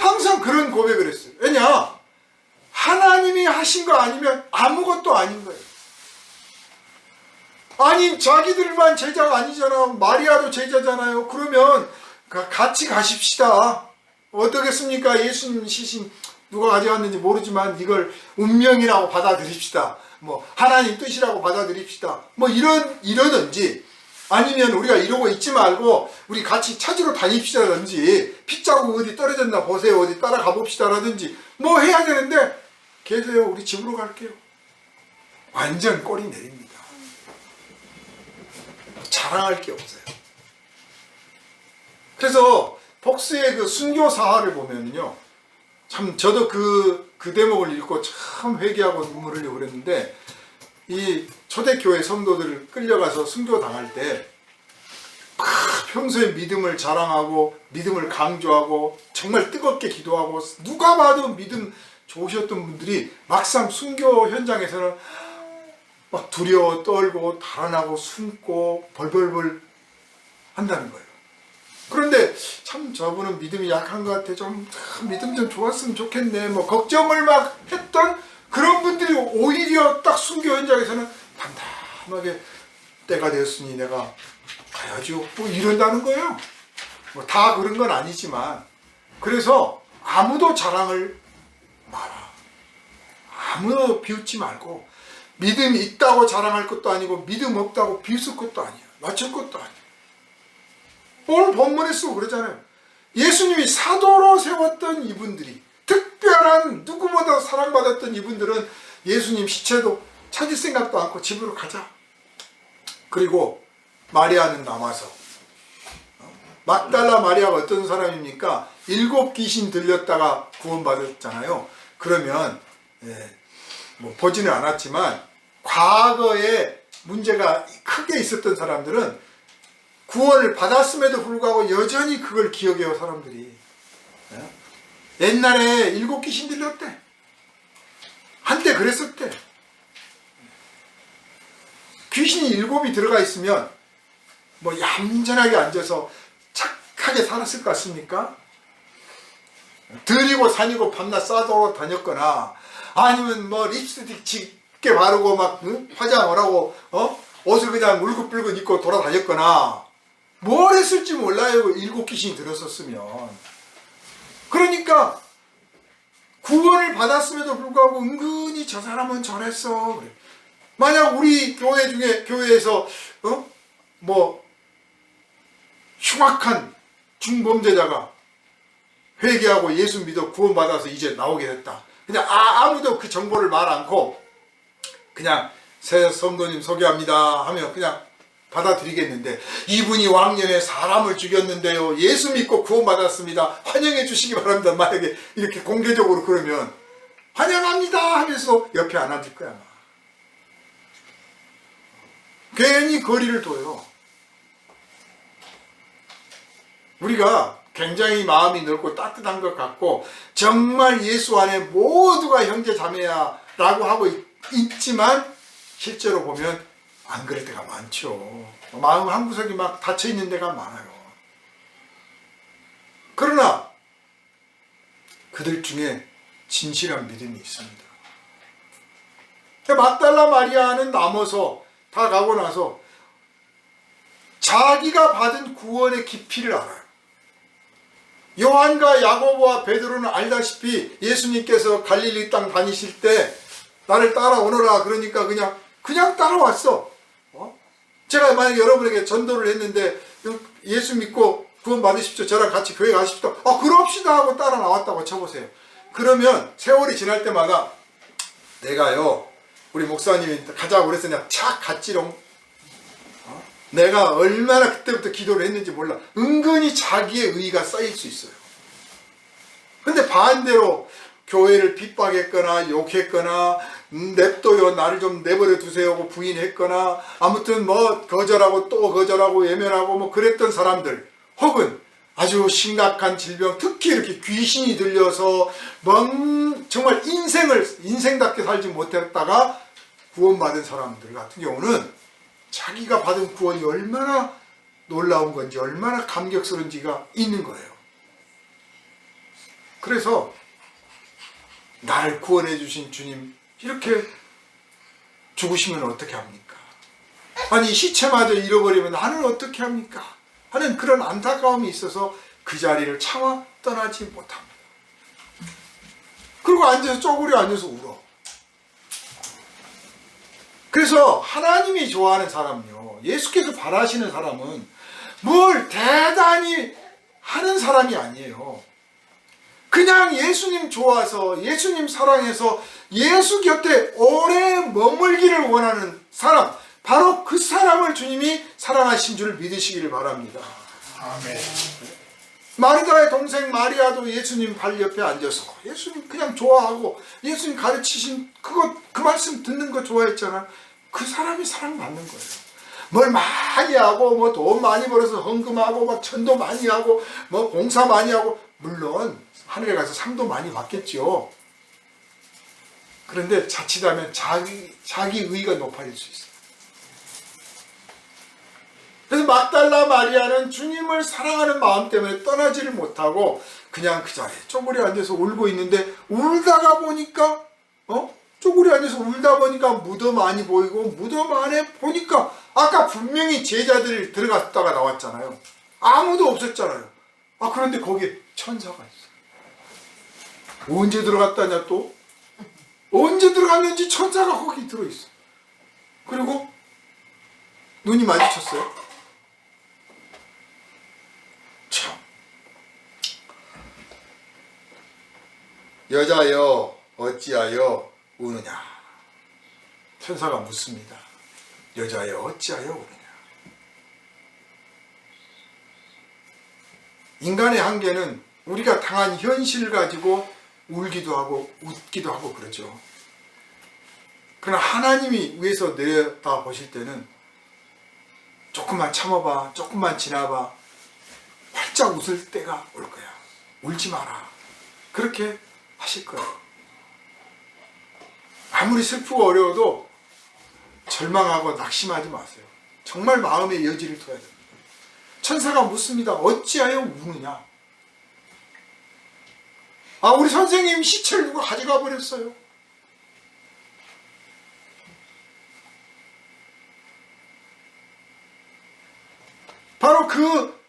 항상 그런 고백을 했어요. 왜냐? 하나님이 하신 거 아니면 아무것도 아닌 거예요. 아니 자기들만 제자가 아니잖아. 마리아도 제자잖아요. 그러면 같이 가십시다. 어떻겠습니까? 예수님 시신 누가 가져왔는지 모르지만 이걸 운명이라고 받아들입시다. 뭐 하나님 뜻이라고 받아들입시다. 뭐 이러든지 아니면 우리가 이러고 있지 말고 우리 같이 찾으러 다닙시다라든지 핏자국 어디 떨어졌나 보세요. 어디 따라가 봅시다라든지 뭐 해야 되는데 계세요. 우리 집으로 갈게요. 완전 꼬리 내립니다. 자랑할 게 없어요. 그래서 복수의 그 순교 사화를 보면요, 참 저도 그 대목을 읽고 참 회개하고 눈물을 흘리고 그랬는데, 이 초대교회 성도들을 끌려가서 순교 당할 때 평소에 믿음을 자랑하고 믿음을 강조하고 정말 뜨겁게 기도하고 누가 봐도 믿음 좋으셨던 분들이 막상 순교 현장에서는 막 두려워 떨고 달아나고 숨고 벌벌벌 한다는 거예요. 그런데 참 저분은 믿음이 약한 것 같아. 좀 믿음 좀 좋았으면 좋겠네. 뭐 걱정을 막 했던 그런 분들이 오히려 딱 순교 현장에서는 담담하게 때가 되었으니 내가 가야죠. 뭐 이런다는 거예요. 뭐 다 그런 건 아니지만 그래서 아무도 자랑을 마라. 아무도 비웃지 말고 믿음이 있다고 자랑할 것도 아니고 믿음 없다고 비웃을 것도 아니야. 맞출 것도 아니야. 오늘 본문에서 그러잖아요. 예수님이 사도로 세웠던 이분들이 특별한 누구보다 사랑받았던 이분들은 예수님 시체도 찾을 생각도 않고 집으로 가자. 그리고 마리아는 남아서 막달라 마리아가 어떤 사람입니까? 7 귀신 들렸다가 구원받았잖아요. 그러면 뭐 보지는 않았지만 과거에 문제가 크게 있었던 사람들은 구원을 받았음에도 불구하고 여전히 그걸 기억해요. 사람들이 옛날에 7 귀신 들렸대. 한때 그랬었대. 귀신이 7이 들어가 있으면 뭐 얌전하게 앉아서 착하게 살았을 것 같습니까? 들이고 산이고 밤낮 싸돌아 다녔거나 아니면 뭐 립스틱 짙게 바르고 막 화장을 하고 옷을 그냥 울긋불긋 입고 돌아다녔거나 뭘 했을지 몰라요. 7 귀신이 들었었으면. 그러니까 구원을 받았음에도 불구하고 은근히 저 사람은 저랬어. 그래. 만약 우리 교회에서 뭐 흉악한 중범죄자가 회개하고 예수 믿어 구원받아서 이제 나오게 됐다. 근데 아무도 그 정보를 말 않고 그냥 새 성도님 소개합니다 하면 그냥 받아들이겠는데, 이분이 왕년에 사람을 죽였는데요, 예수 믿고 구원받았습니다, 환영해 주시기 바랍니다, 만약에 이렇게 공개적으로 그러면 환영합니다 하면서 옆에 안 앉을 거야. 아마. 괜히 거리를 둬요. 우리가 굉장히 마음이 넓고 따뜻한 것 같고 정말 예수 안에 모두가 형제 자매야라고 하고 있지만 실제로 보면 안 그럴 때가 많죠. 마음 한구석이 막 닫혀있는 데가 많아요. 그러나 그들 중에 진실한 믿음이 있습니다. 막달라 마리아는 남아서 다 가고 나서 자기가 받은 구원의 깊이를 알아요. 요한과 야고보와 베드로는 알다시피 예수님께서 갈릴리 땅 다니실 때 나를 따라오너라 그러니까 그냥 따라왔어. 제가 만약 여러분에게 전도를 했는데 예수 믿고 구원 받으십시오, 저랑 같이 교회 가십시오, 그럽시다 하고 따라 나왔다고 쳐보세요. 그러면 세월이 지날 때마다 내가요, 우리 목사님이 가자고 그래서 그냥 착 갔지롱. 내가 얼마나 그때부터 기도를 했는지 몰라. 은근히 자기의 의의가 쌓일 수 있어요. 근데 반대로 교회를 핍박했거나 욕했거나 냅둬요, 나를 좀 내버려 두세요 하고 부인했거나 아무튼 뭐 거절하고 또 거절하고 외면하고 뭐 그랬던 사람들, 혹은 아주 심각한 질병, 특히 이렇게 귀신이 들려서 정말 인생답게 살지 못했다가 구원받은 사람들 같은 경우는 자기가 받은 구원이 얼마나 놀라운 건지, 얼마나 감격스러운지가 있는 거예요. 그래서 나를 구원해 주신 주님 이렇게 죽으시면 어떻게 합니까? 아니 시체마저 잃어버리면 나는 어떻게 합니까? 하는 그런 안타까움이 있어서 그 자리를 차마 떠나지 못합니다. 그리고 앉아서 쪼그려 앉아서 울어. 그래서 하나님이 좋아하는 사람요, 예수께서 바라시는 사람은 뭘 대단히 하는 사람이 아니에요. 그냥 예수님 좋아서 예수님 사랑해서 예수 곁에 오래 머물기를 원하는 사람, 바로 그 사람을 주님이 사랑하신 줄 믿으시기를 바랍니다. 아멘. 마르다의 동생 마리아도 예수님 발 옆에 앉아서 예수님 그냥 좋아하고 예수님 가르치신 그 말씀 듣는 거 좋아했잖아. 그 사람이 사랑받는 거예요. 뭘 많이 하고 뭐 돈 많이 벌어서 헌금하고 막 전도 많이 하고 뭐 봉사 많이 하고, 물론 하늘에 가서 상도 많이 받겠죠. 그런데 자칫하면 자기 의의가 높아질 수 있어요. 그래서 막달라 마리아는 주님을 사랑하는 마음 때문에 떠나지를 못하고 그냥 그 자리에 쪼그려 앉아서 울고 있는데, 울다가 보니까 쪼그려 앉아서 울다 보니까 무덤 안이 보이고, 무덤 안에 보니까 아까 분명히 제자들이 들어갔다가 나왔잖아요. 아무도 없었잖아요. 그런데 거기에 천사가 있어요. 언제 들어갔다냐 또? 언제 들어갔는지 천사가 거기 들어있어. 그리고 눈이 마주쳤어요. 참, 여자여 어찌하여 우느냐. 천사가 묻습니다. 여자여 어찌하여 우느냐. 인간의 한계는 우리가 당한 현실 가지고 울기도 하고 웃기도 하고 그러죠. 그러나 하나님이 위에서 내려다 보실 때는 조금만 참아봐, 조금만 지나봐, 활짝 웃을 때가 올 거야. 울지 마라. 그렇게 하실 거예요. 아무리 슬프고 어려워도 절망하고 낙심하지 마세요. 정말 마음의 여지를 둬야 됩니다. 천사가 묻습니다. 어찌하여 우느냐. 우리 선생님 시체를 누가 가져가 버렸어요. 바로 그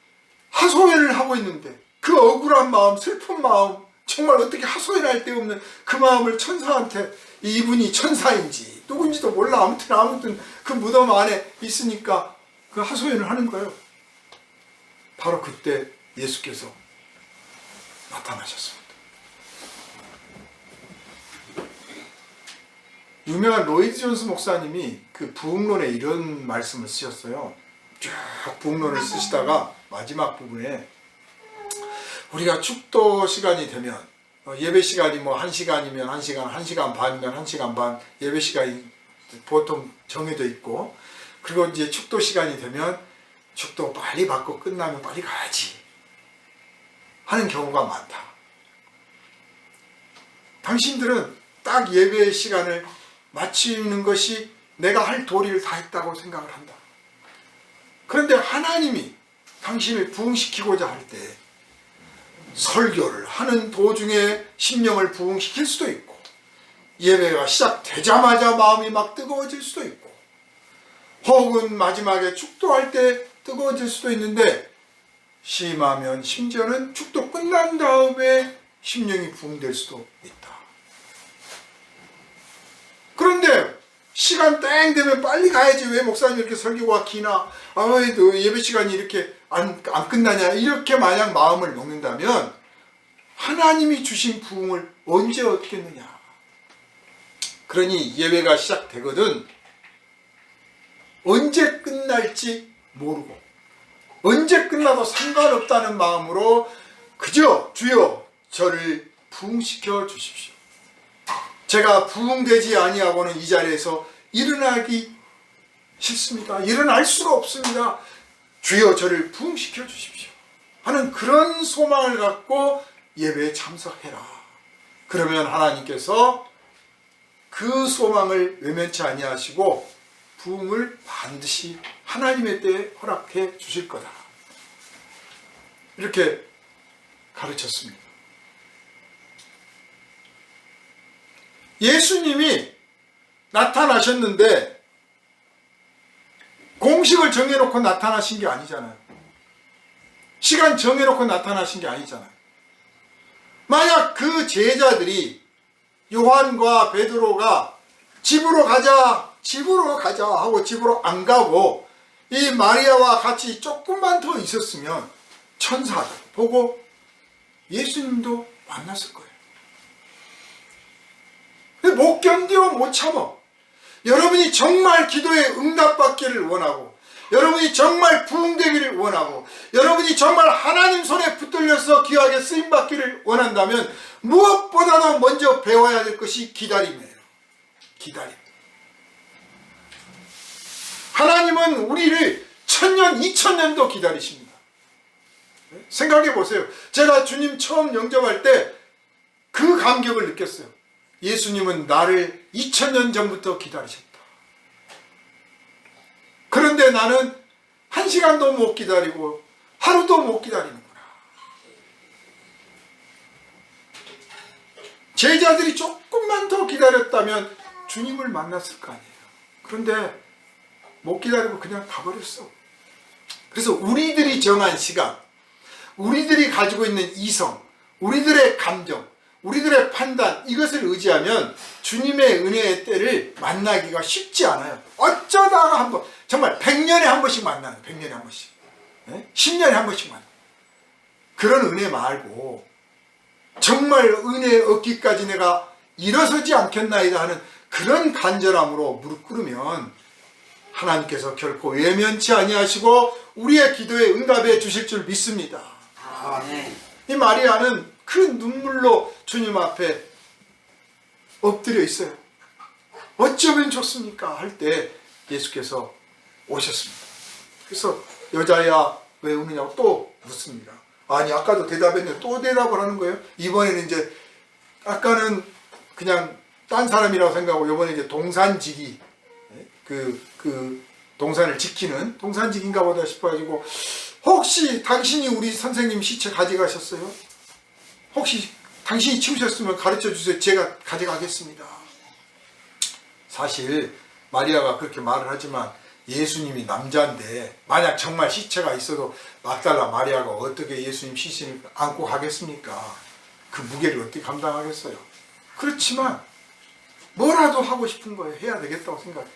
하소연을 하고 있는데, 그 억울한 마음, 슬픈 마음, 정말 어떻게 하소연할 데 없는 그 마음을 천사한테, 이분이 천사인지 누군지도 몰라, 아무튼 그 무덤 안에 있으니까 그 하소연을 하는 거예요. 바로 그때 예수께서 나타나셨습니다. 유명한 로이드 존스 목사님이 그 부흥론에 이런 말씀을 쓰셨어요. 쭉 부흥론을 쓰시다가 마지막 부분에 우리가 축도 시간이 되면 예배 시간이 뭐 1시간이면 1시간, 1시간 반이면 1시간 반 예배 시간이 보통 정해져 있고, 그리고 이제 축도 시간이 되면 축도 빨리 받고 끝나면 빨리 가야지 하는 경우가 많다. 당신들은 딱 예배 시간을 마치는 것이 내가 할 도리를 다 했다고 생각을 한다. 그런데 하나님이 당신을 부흥시키고자 할 때 설교를 하는 도중에 심령을 부흥시킬 수도 있고, 예배가 시작되자마자 마음이 막 뜨거워질 수도 있고, 혹은 마지막에 축도할 때 뜨거워질 수도 있는데, 심하면 심지어는 축도 끝난 다음에 심령이 부흥될 수도 있다. 그런데 시간 땡 되면 빨리 가야지, 왜 목사님 이렇게 설교가 기나, 왜 예배 시간이 이렇게 안 끝나냐, 이렇게 마냥 마음을 먹는다면 하나님이 주신 부흥을 언제 얻겠느냐. 그러니 예배가 시작되거든 언제 끝날지 모르고, 언제 끝나도 상관없다는 마음으로 그저 주여 저를 부흥시켜 주십시오. 제가 부흥되지 아니하고는 이 자리에서 일어나기 싫습니다. 일어날 수가 없습니다. 주여 저를 부흥시켜 주십시오 하는 그런 소망을 갖고 예배에 참석해라. 그러면 하나님께서 그 소망을 외면치 아니하시고 부흥을 반드시 하나님의 때에 허락해 주실 거다. 이렇게 가르쳤습니다. 예수님이 나타나셨는데 공식을 정해놓고 나타나신 게 아니잖아요. 시간 정해놓고 나타나신 게 아니잖아요. 만약 그 제자들이 요한과 베드로가 집으로 가자 하고 집으로 안 가고 이 마리아와 같이 조금만 더 있었으면 천사들 보고 예수님도 만났을 거예요. 못 견디고 못 참아. 여러분이 정말 기도에 응답받기를 원하고, 여러분이 정말 부흥되기를 원하고, 여러분이 정말 하나님 손에 붙들려서 귀하게 쓰임받기를 원한다면 무엇보다도 먼저 배워야 될 것이 기다림이에요. 기다림. 하나님은 우리를 1000년, 2000년도 기다리십니다. 생각해 보세요. 제가 주님 처음 영접할 때 그 감격을 느꼈어요. 예수님은 나를 2000년 전부터 기다리셨다. 그런데 나는 1시간도 못 기다리고 하루도 못 기다리는구나. 제자들이 조금만 더 기다렸다면 주님을 만났을 거 아니에요. 그런데 못 기다리고 그냥 가버렸어. 그래서 우리들이 정한 시간, 우리들이 가지고 있는 이성, 우리들의 감정, 우리들의 판단, 이것을 의지하면 주님의 은혜의 때를 만나기가 쉽지 않아요. 어쩌다가 한 번, 정말 100년에 한 번씩 만나요. 100년에 한 번씩. 10년에 한 번씩 만나요. 그런 은혜 말고 정말 은혜 얻기까지 내가 일어서지 않겠나이다 하는 그런 간절함으로 무릎 꿇으면 하나님께서 결코 외면치 아니하시고 우리의 기도에 응답해 주실 줄 믿습니다. 아멘. 이 마리아는 그 눈물로 주님 앞에 엎드려 있어요. 어쩌면 좋습니까? 할 때 예수께서 오셨습니다. 그래서 여자야 왜 우느냐고 또 묻습니다. 아니 아까도 대답했는데 또 대답을 하는 거예요. 이번에는 이제 아까는 그냥 딴 사람이라고 생각하고 이번에 이제 동산지기 그 동산을 지키는 동산지기인가 보다 싶어가지고 혹시 당신이 우리 선생님 시체 가져가셨어요? 혹시 당신이 치우셨으면 가르쳐 주세요. 제가 가져가겠습니다. 사실 마리아가 그렇게 말을 하지만 예수님이 남자인데 만약 정말 시체가 있어도 막달라 마리아가 어떻게 예수님 시신을 안고 가겠습니까? 그 무게를 어떻게 감당하겠어요? 그렇지만 뭐라도 하고 싶은 거예요. 해야 되겠다고 생각해요.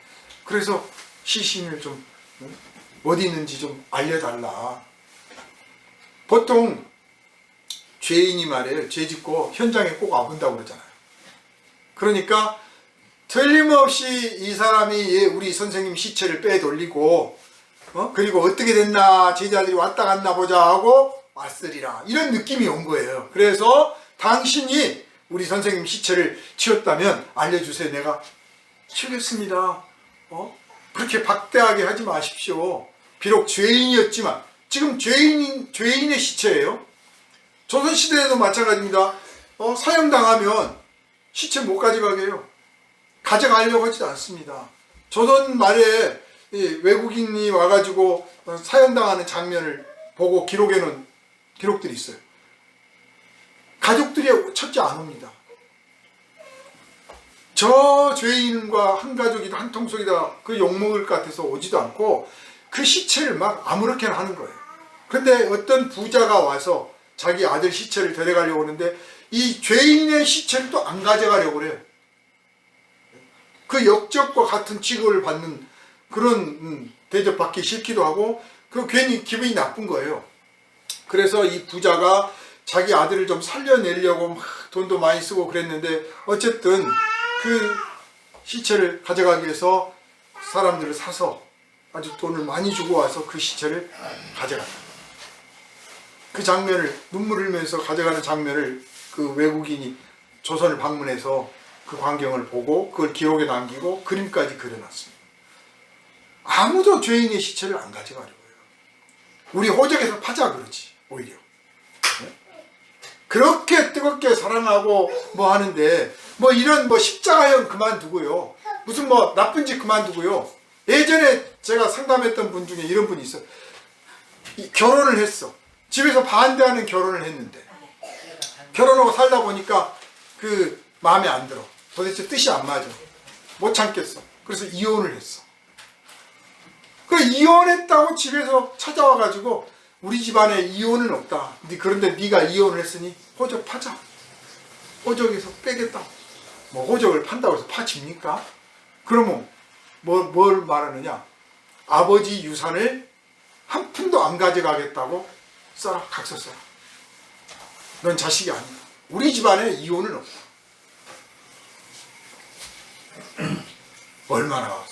그래서 시신을 좀 어디 있는지 좀 알려달라. 보통 죄인이 말이에요. 죄 짓고 현장에 꼭 와본다고 그러잖아요. 그러니까 틀림없이 이 사람이 우리 선생님 시체를 빼돌리고 그리고 어떻게 됐나 제자들이 왔다 갔나 보자 하고 왔으리라 이런 느낌이 온 거예요. 그래서 당신이 우리 선생님 시체를 치웠다면 알려주세요. 내가 치우겠습니다. 그렇게 박대하게 하지 마십시오. 비록 죄인이었지만 지금 죄인의 시체예요. 조선시대에도 마찬가지입니다. 사형당하면 시체 못 가져가게 해요. 가져가려고 하지 않습니다. 조선 말에 외국인이 와가지고 사형당하는 장면을 보고 기록들이 있어요. 가족들이 찾지 않습니다. 저 죄인과 한 가족이다 한 통속이다 그 욕먹을 것 같아서 오지도 않고 그 시체를 막 아무렇게나 하는 거예요. 그런데 어떤 부자가 와서 자기 아들 시체를 데려가려고 하는데 이 죄인의 시체를 또 안 가져가려고 그래요. 그 역적과 같은 취급을 받는 그런 대접받기 싫기도 하고 그 괜히 기분이 나쁜 거예요. 그래서 이 부자가 자기 아들을 좀 살려내려고 막 돈도 많이 쓰고 그랬는데 어쨌든 그 시체를 가져가기 위해서 사람들을 사서 아주 돈을 많이 주고 와서 그 시체를 가져간다. 그 장면을 눈물 흘리면서 가져가는 장면을 그 외국인이 조선을 방문해서 그 광경을 보고 그걸 기록에 남기고 그림까지 그려놨습니다. 아무도 죄인의 시체를 안 가져가려고 해요. 우리 호적에서 파자 그러지 오히려. 그렇게 뜨겁게 사랑하고 뭐 하는데 뭐 이런 뭐 십자가형 그만두고요. 무슨 뭐 나쁜 짓 그만두고요. 예전에 제가 상담했던 분 중에 이런 분이 있어요. 결혼을 했어. 집에서 반대하는 결혼을 했는데 결혼하고 살다 보니까 그 마음에 안 들어. 도대체 뜻이 안 맞아. 못 참겠어. 그래서 이혼을 했어. 그 이혼했다고 집에서 찾아와가지고 우리 집안에 이혼은 없다. 그런데 네가 이혼을 했으니 호적 파자. 호적에서 빼겠다. 뭐 호적을 판다고 해서 파집니까? 그러면 뭘 말하느냐? 아버지 유산을 한 푼도 안 가져가겠다고 써라. 각서 써라. 넌 자식이 아니다. 우리 집안에 이혼은 없다. 얼마나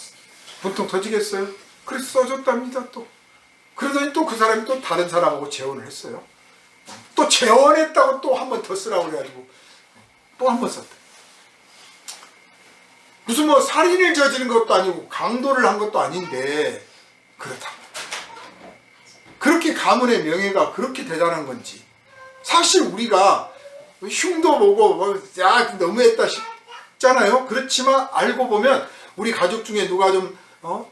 분통 터지겠어요? 그래서 써줬답니다. 또 그러더니 또 그 사람이 또 다른 사람하고 재혼을 했어요. 또 재혼했다고 또 한 번 더 쓰라고 그래가지고 또 한 번 썼대. 무슨 뭐 살인을 저지른 것도 아니고 강도를 한 것도 아닌데 그렇다. 그렇게 가문의 명예가 그렇게 대단한 건지. 사실 우리가 흉도 보고 야 너무했다 싶잖아요. 그렇지만 알고 보면 우리 가족 중에 누가 좀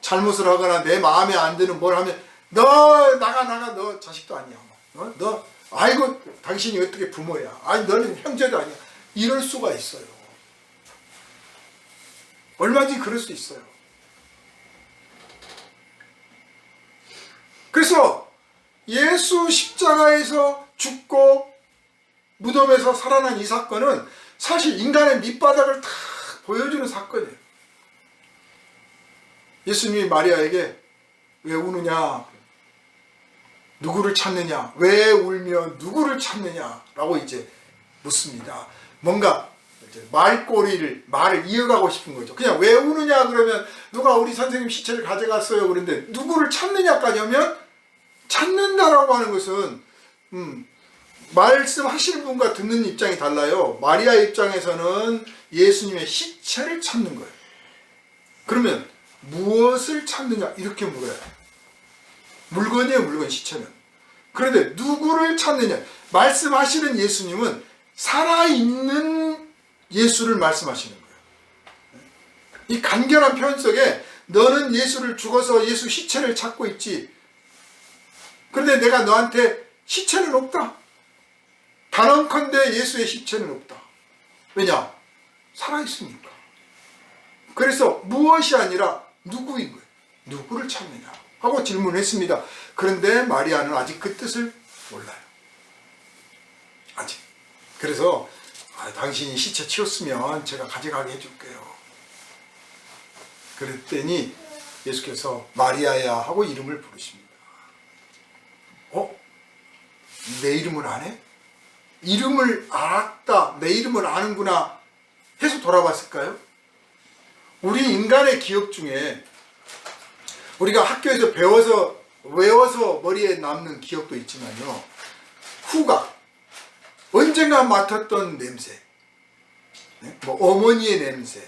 잘못을 하거나 내 마음에 안 드는 뭘 하면 너 나가 너 자식도 아니야. 너 아이고 당신이 어떻게 부모야. 아니 너는 형제도 아니야. 이럴 수가 있어요. 얼마든지 그럴 수 있어요. 그래서 예수 십자가에서 죽고 무덤에서 살아난 이 사건은 사실 인간의 밑바닥을 다 보여주는 사건이에요. 예수님이 마리아에게 왜 우느냐, 누구를 찾느냐, 왜 울며 누구를 찾느냐 라고 이제 묻습니다. 뭔가 말을 이어가고 싶은 거죠. 그냥 왜 우느냐 그러면 누가 우리 선생님 시체를 가져갔어요. 그런데 누구를 찾느냐까지 하면 찾는다라고 하는 것은 말씀하시는 분과 듣는 입장이 달라요. 마리아 입장에서는 예수님의 시체를 찾는 거예요. 그러면 무엇을 찾느냐 이렇게 물어요. 물건이에요. 물건 시체는. 그런데 누구를 찾느냐. 말씀하시는 예수님은 살아있는 예수를 말씀하시는 거예요. 이 간결한 표현 속에 너는 예수를 죽어서 예수 시체를 찾고 있지. 그런데 내가 너한테 시체는 없다. 단언컨대 예수의 시체는 없다. 왜냐? 살아있으니까. 그래서 무엇이 아니라 누구인 거예요. 누구를 찾느냐 하고 질문했습니다. 그런데 마리아는 아직 그 뜻을 몰라요. 아직. 그래서 당신이 시체 치웠으면 제가 가져가게 해줄게요. 그랬더니 예수께서 마리아야 하고 이름을 부르십니다. 내 이름을 아네? 이름을 알았다. 내 이름을 아는구나 해서 돌아봤을까요? 우리 인간의 기억 중에 우리가 학교에서 외워서 머리에 남는 기억도 있지만요, 후각, 언젠가 맡았던 냄새, 뭐 어머니의 냄새,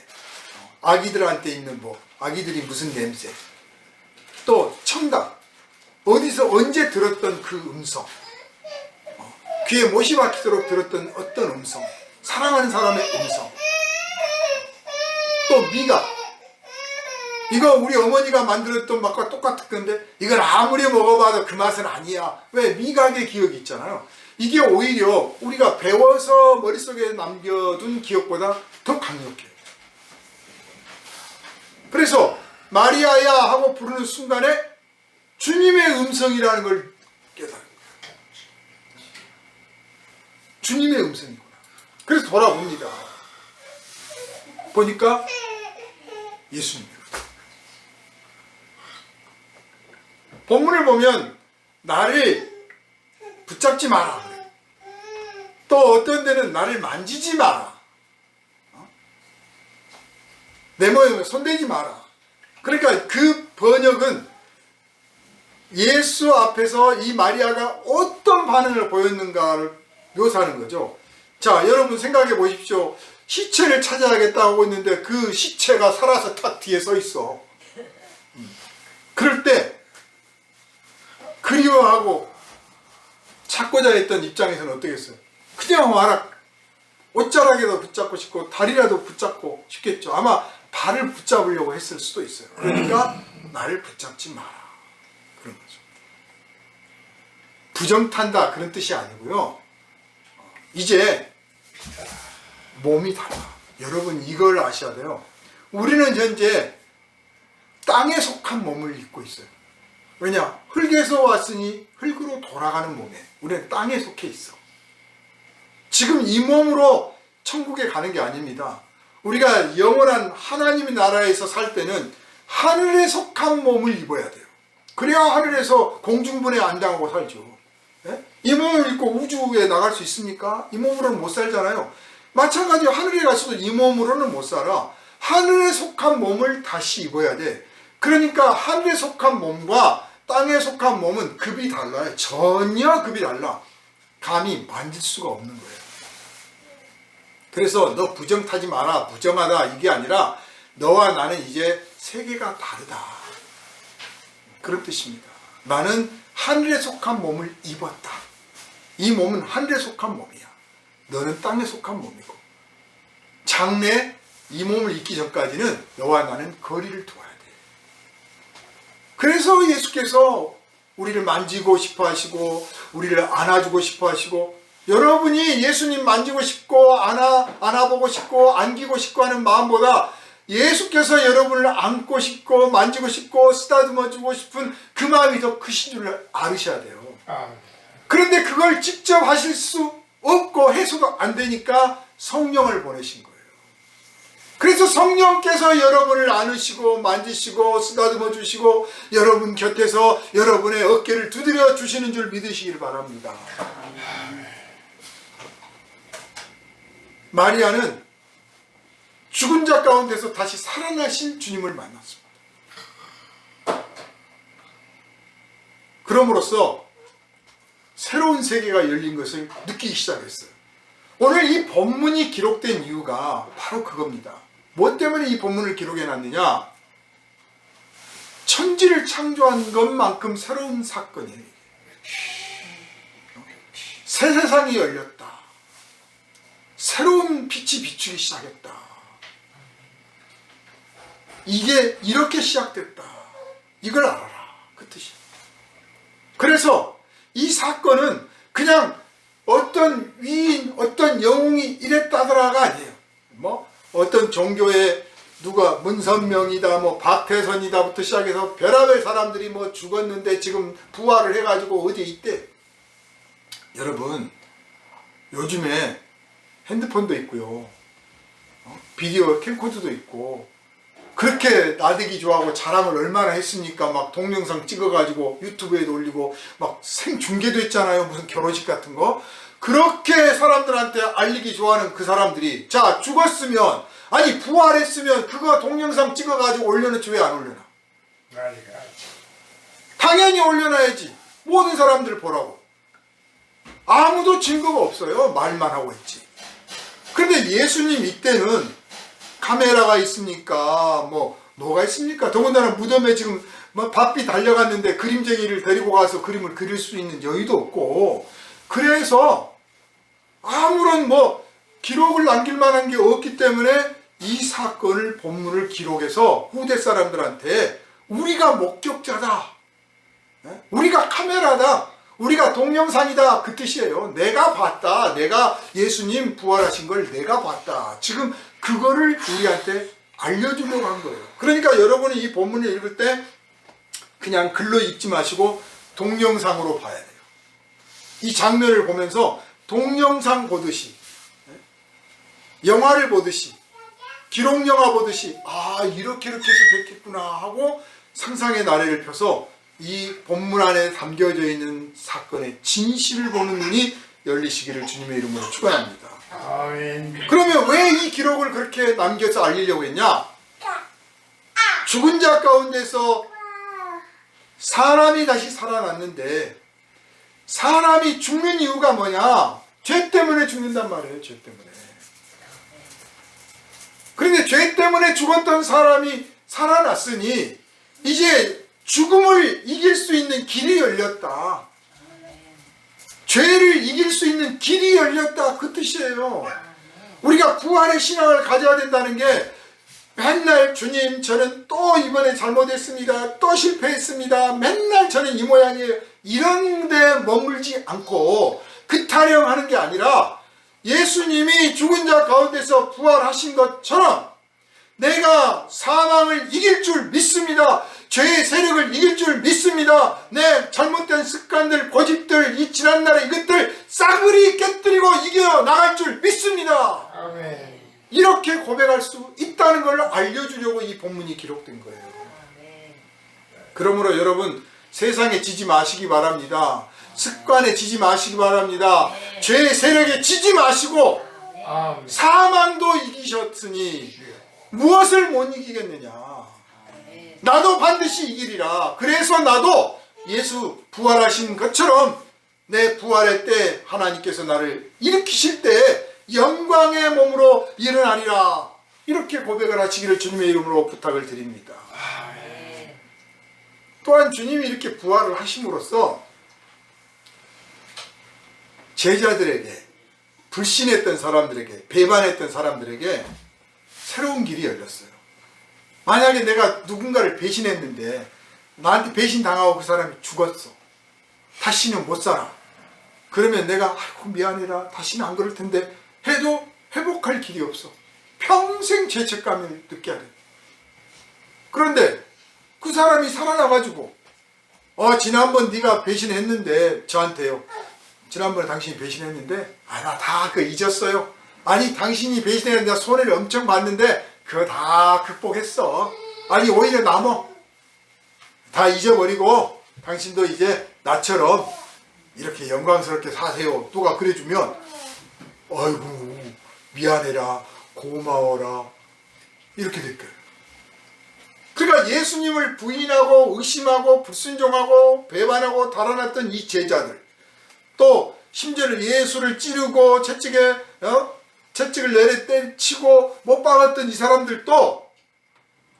아기들한테 있는 아기들이 무슨 냄새, 또 청각, 어디서 언제 들었던 그 음성, 귀에 못이 박히도록 들었던 어떤 음성, 사랑하는 사람의 음성, 또 미각, 이거 우리 어머니가 만들었던 맛과 똑같은 건데 이걸 아무리 먹어봐도 그 맛은 아니야. 왜? 미각의 기억이 있잖아요. 이게 오히려 우리가 배워서 머릿속에 남겨둔 기억보다 더 강력해요. 그래서 마리아야 하고 부르는 순간에 주님의 음성이라는 걸 깨달은 거예요. 주님의 음성이구나. 그래서 돌아봅니다. 보니까 예수님이에요. 본문을 보면 나를 붙잡지 마라. 또 어떤 데는 나를 만지지 마라. 내 모양에 손대지 마라. 그러니까 그 번역은 예수 앞에서 이 마리아가 어떤 반응을 보였는가를 묘사하는 거죠. 자, 여러분 생각해 보십시오. 시체를 찾아야겠다고 했는데 그 시체가 살아서 탁 뒤에 서 있어. 그럴 때 그리워하고 찾고자 했던 입장에서는 어떻겠어요? 그냥 와라. 옷자락에도 붙잡고 싶고 다리라도 붙잡고 싶겠죠. 아마 발을 붙잡으려고 했을 수도 있어요. 그러니까 나를 붙잡지 마라. 그런 거죠. 부정탄다 그런 뜻이 아니고요. 이제 몸이 달라. 여러분 이걸 아셔야 돼요. 우리는 현재 땅에 속한 몸을 입고 있어요. 왜냐? 흙에서 왔으니 흙으로 돌아가는 몸에 우리는 땅에 속해 있어. 지금 이 몸으로 천국에 가는 게 아닙니다. 우리가 영원한 하나님의 나라에서 살 때는 하늘에 속한 몸을 입어야 돼요. 그래야 하늘에서 공중분해 안 당하고 살죠. 이 몸을 입고 우주에 나갈 수 있습니까? 이 몸으로는 못 살잖아요. 마찬가지로 하늘에 가서도 이 몸으로는 못 살아. 하늘에 속한 몸을 다시 입어야 돼. 그러니까 하늘에 속한 몸과 땅에 속한 몸은 급이 달라요. 전혀 급이 달라. 감히 만질 수가 없는 거예요. 그래서 너 부정 타지 마라, 부정하다 이게 아니라 너와 나는 이제 세계가 다르다. 그런 뜻입니다. 나는 하늘에 속한 몸을 입었다. 이 몸은 하늘에 속한 몸이야. 너는 땅에 속한 몸이고 장래 이 몸을 입기 전까지는 너와 나는 거리를 두어야 돼. 그래서 예수께서 우리를 만지고 싶어 하시고 우리를 안아주고 싶어 하시고 여러분이 예수님 만지고 싶고 안아보고 싶고 안기고 싶고 하는 마음보다 예수께서 여러분을 안고 싶고 만지고 싶고 쓰다듬어주고 싶은 그 마음이 더 크신 줄을 알으셔야 돼요. 그런데 그걸 직접 하실 수 없고 해서도 안 되니까 성령을 보내신 거예요. 그래서 성령께서 여러분을 안으시고 만지시고 쓰다듬어 주시고 여러분 곁에서 여러분의 어깨를 두드려 주시는 줄 믿으시길 바랍니다. 마리아는 죽은 자 가운데서 다시 살아나신 주님을 만났습니다. 그럼으로써 새로운 세계가 열린 것을 느끼기 시작했어요. 오늘 이 본문이 기록된 이유가 바로 그겁니다. 뭐 때문에 이 본문을 기록해놨느냐? 천지를 창조한 것만큼 새로운 사건이에요. 새 세상이 열렸다. 새로운 빛이 비추기 시작했다. 이게 이렇게 시작됐다. 이걸 알아라. 그 뜻이에요. 그래서 이 사건은 그냥 어떤 위인, 어떤 영웅이 이랬다더라가 아니에요. 뭐 어떤 종교에 누가 문선명이다, 뭐 박태선이다부터 시작해서 별의별 사람들이 뭐 죽었는데 지금 부활을 해가지고 어디에 있대. 여러분 요즘에 핸드폰도 있고요, 비디오 캠코더도 있고, 그렇게 나대기 좋아하고 자랑을 얼마나 했습니까? 막 동영상 찍어가지고 유튜브에도 올리고 막 생중계도 했잖아요. 무슨 결혼식 같은 거. 그렇게 사람들한테 알리기 좋아하는 그 사람들이, 자, 죽었으면, 아니 부활했으면 그거 동영상 찍어가지고 올려놓지 왜 안 올려놔? 당연히 올려놔야지. 모든 사람들 보라고. 아무도 증거가 없어요. 말만 하고 있지. 그런데 예수님 이때는 카메라가 있으니까 뭐가 있습니까? 더군다나 무덤에 지금 바삐 달려갔는데 그림쟁이를 데리고 가서 그림을 그릴 수 있는 여유도 없고, 그래서 아무런 기록을 남길 만한 게 없기 때문에 이 사건을 본문을 기록해서 후대 사람들한테 우리가 목격자다, 우리가 카메라다, 우리가 동영상이다, 그 뜻이에요. 내가 봤다. 내가 예수님 부활하신 걸 내가 봤다. 지금 그거를 우리한테 알려주려고 한 거예요. 그러니까 여러분이 이 본문을 읽을 때 그냥 글로 읽지 마시고 동영상으로 봐야 돼요. 이 장면을 보면서 동영상 보듯이, 영화를 보듯이, 기록영화 보듯이, 아, 이렇게 해서 됐겠구나 하고 상상의 나래를 펴서 이 본문 안에 담겨져 있는 사건의 진실을 보는 눈이 열리시기를 주님의 이름으로 축원합니다. 아멘. 그러면 왜 이 기록을 그렇게 남겨서 알리려고 했냐? 죽은 자 가운데서 사람이 다시 살아났는데, 사람이 죽는 이유가 뭐냐? 죄 때문에 죽는단 말이에요. 죄 때문에. 그런데 죄 때문에 죽었던 사람이 살아났으니 이제 죽음을 이길 수 있는 길이 열렸다. 죄를 이길 수 있는 길이 열렸다, 그 뜻이에요. 우리가 부활의 신앙을 가져야 된다는 게 맨날 주님 저는 또 이번에 잘못했습니다, 또 실패했습니다, 맨날 저는 이 모양이에요, 이런 데 머물지 않고 그 타령하는 게 아니라 예수님이 죽은 자 가운데서 부활하신 것처럼 내가 사망을 이길 줄 믿습니다. 죄의 세력을 이길 줄 믿습니다. 내 잘못된 습관들, 고집들, 이 지난날의 이것들 싸그리 깨뜨리고 이겨 나갈 줄 믿습니다. 아멘. 이렇게 고백할 수 있다는 걸 알려주려고 이 본문이 기록된 거예요. 그러므로 여러분, 세상에 지지 마시기 바랍니다. 습관에 지지 마시기 바랍니다. 죄의 세력에 지지 마시고 아멘. 사망도 이기셨으니 무엇을 못 이기겠느냐. 나도 반드시 이기리라. 그래서 나도 예수 부활하신 것처럼 내 부활의 때 하나님께서 나를 일으키실 때 영광의 몸으로 일어나리라. 이렇게 고백을 하시기를 주님의 이름으로 부탁을 드립니다. 또한 주님이 이렇게 부활을 하심으로써 제자들에게, 불신했던 사람들에게, 배반했던 사람들에게 새로운 길이 열렸어요. 만약에 내가 누군가를 배신했는데 나한테 배신당하고 그 사람이 죽었어. 다시는 못 살아. 그러면 내가 아이고 미안해라, 다시는 안 그럴 텐데 해도 회복할 길이 없어. 평생 죄책감을 느껴야 돼. 그런데 그 사람이 살아나가지고 지난번 네가 배신했는데, 저한테요, 지난번에 당신이 배신했는데 나 다 그거 잊었어요. 아니 당신이 배신했는데 내가 손해를 엄청 봤는데 그거 다 극복했어. 아니 오히려 남어. 다 잊어버리고 당신도 이제 나처럼 이렇게 영광스럽게 사세요. 누가 그래주면 아이고 미안해라, 고마워라, 이렇게 될 거예요. 그러니까 예수님을 부인하고 의심하고 불순종하고 배반하고 달아났던 이 제자들, 또 심지어는 예수를 찌르고 채찍을 내려 때리치고 못 박았던 이 사람들도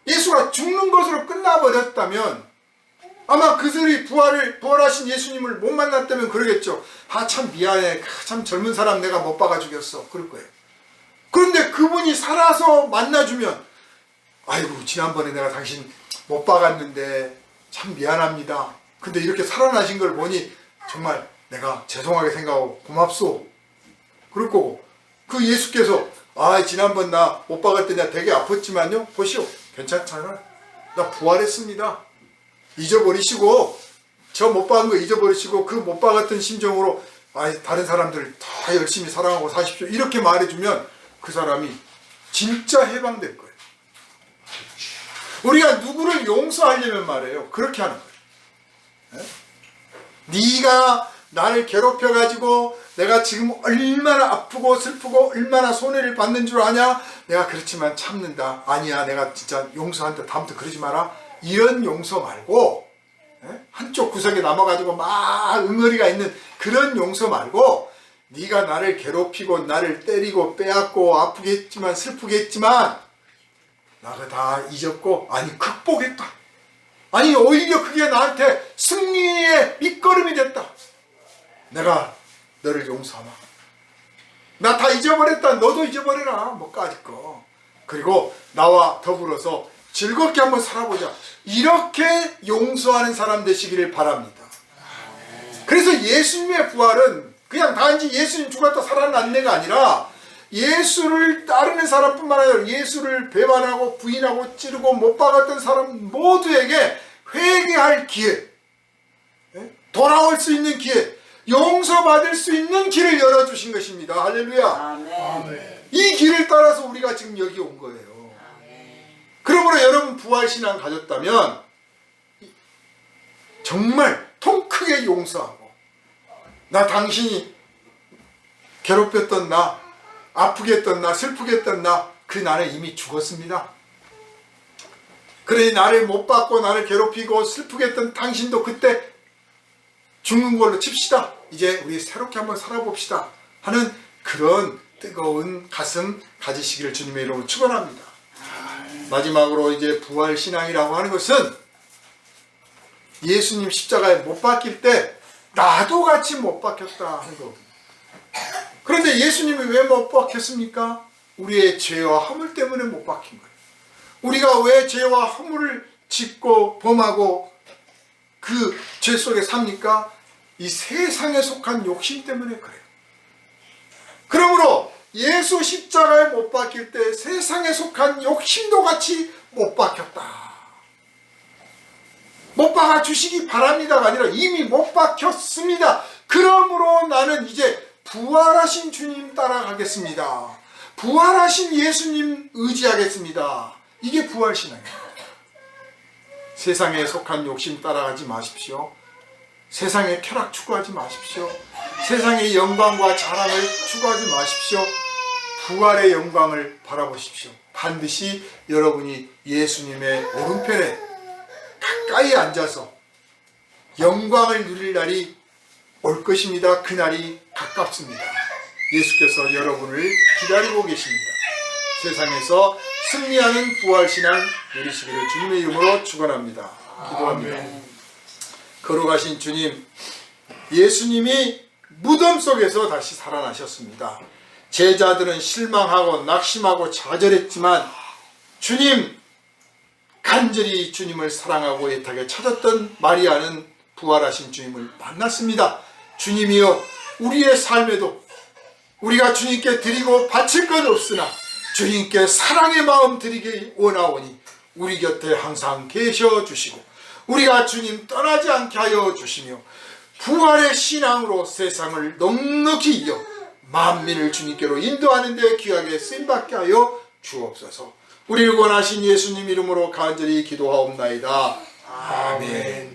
예수가 죽는 것으로 끝나버렸다면 아마 그들이 부활하신 예수님을 못 만났다면 그러겠죠. 참 미안해, 참 젊은 사람 내가 못 박아 죽였어, 그럴 거예요. 그런데 그분이 살아서 만나주면 아이고 지난번에 내가 당신 못 박았는데 참 미안합니다. 근데 이렇게 살아나신 걸 보니 정말 내가 죄송하게 생각하고 고맙소, 그럴 거고, 그 예수께서 지난번 나 못 박을 때 내가 되게 아팠지만요, 보시오, 괜찮잖아, 나 부활했습니다. 잊어버리시고, 저 못 박은 거 잊어버리시고 그 못 박았던 심정으로 다른 사람들 다 열심히 사랑하고 사십시오, 이렇게 말해주면 그 사람이 진짜 해방될 거예요. 우리가 누구를 용서하려면 말이에요, 그렇게 하는 거예요. 네가 나를 괴롭혀가지고 내가 지금 얼마나 아프고 슬프고 얼마나 손해를 받는 줄 아냐? 내가 그렇지만 참는다. 아니야, 내가 진짜 용서한다. 다음부터 그러지 마라. 이런 용서 말고, 한쪽 구석에 남아가지고 막 응어리가 있는 그런 용서 말고, 네가 나를 괴롭히고 나를 때리고 빼앗고 아프게 했지만 슬프게 했지만 나가 다 잊었고, 아니 극복했다. 아니 오히려 그게 나한테 승리의 밑거름이 됐다. 내가 너를 용서하마. 나 다 잊어버렸다. 너도 잊어버려라. 뭐까짓 거. 그리고 나와 더불어서 즐겁게 한번 살아보자. 이렇게 용서하는 사람 되시기를 바랍니다. 그래서 예수님의 부활은 그냥 단지 예수님 죽었다 살아났네가 아니라 예수를 따르는 사람뿐만 아니라 예수를 배반하고 부인하고 찌르고 못 박았던 사람 모두에게 회개할 기회, 돌아올 수 있는 기회, 용서받을 수 있는 길을 열어주신 것입니다. 할렐루야. 아멘. 이 길을 따라서 우리가 지금 여기 온 거예요. 그러므로 여러분 부활신앙 가졌다면 정말 통 크게 용서하고, 나 당신이 괴롭혔던 나, 아프게 했던 나, 슬프게 했던 나, 그 나는 이미 죽었습니다. 그러니 나를 못 받고 나를 괴롭히고 슬프게 했던 당신도 그때 죽는 걸로 칩시다. 이제 우리 새롭게 한번 살아봅시다 하는 그런 뜨거운 가슴 가지시기를 주님의 이름으로 축원합니다. 마지막으로 이제 부활신앙이라고 하는 것은 예수님 십자가에 못 박힐 때 나도 같이 못 박혔다 하는 거거든요. 그런데 예수님이 왜 못 박혔습니까? 우리의 죄와 허물 때문에 못 박힌 거예요. 우리가 왜 죄와 허물을 짓고 범하고 그 죄 속에 삽니까? 이 세상에 속한 욕심 때문에 그래요. 그러므로 예수 십자가에 못 박힐 때 세상에 속한 욕심도 같이 못 박혔다. 못 박아 주시기 바랍니다가 아니라 이미 못 박혔습니다. 그러므로 나는 이제 부활하신 주님 따라가겠습니다. 부활하신 예수님 의지하겠습니다. 이게 부활신앙이에요. 세상에 속한 욕심 따라가지 마십시오. 세상의 쾌락 추구하지 마십시오. 세상의 영광과 자랑을 추구하지 마십시오. 부활의 영광을 바라보십시오. 반드시 여러분이 예수님의 오른편에 가까이 앉아서 영광을 누릴 날이 올 것입니다. 그날이 가깝습니다. 예수께서 여러분을 기다리고 계십니다. 세상에서 승리하는 부활신앙 누리시기를 주님의 이름으로 축원합니다. 기도합니다. 걸어가신 주님, 예수님이 무덤 속에서 다시 살아나셨습니다. 제자들은 실망하고 낙심하고 좌절했지만 주님, 간절히 주님을 사랑하고 애타게 찾았던 마리아는 부활하신 주님을 만났습니다. 주님이여, 우리의 삶에도 우리가 주님께 드리고 바칠 것 없으나 주님께 사랑의 마음 드리기 원하오니 우리 곁에 항상 계셔 주시고 우리가 주님 떠나지 않게 하여 주시며 부활의 신앙으로 세상을 넉넉히 이겨 만민을 주님께로 인도하는 데 귀하게 쓰임받게 하여 주옵소서. 우리를 원하신 예수님 이름으로 간절히 기도하옵나이다. 아멘.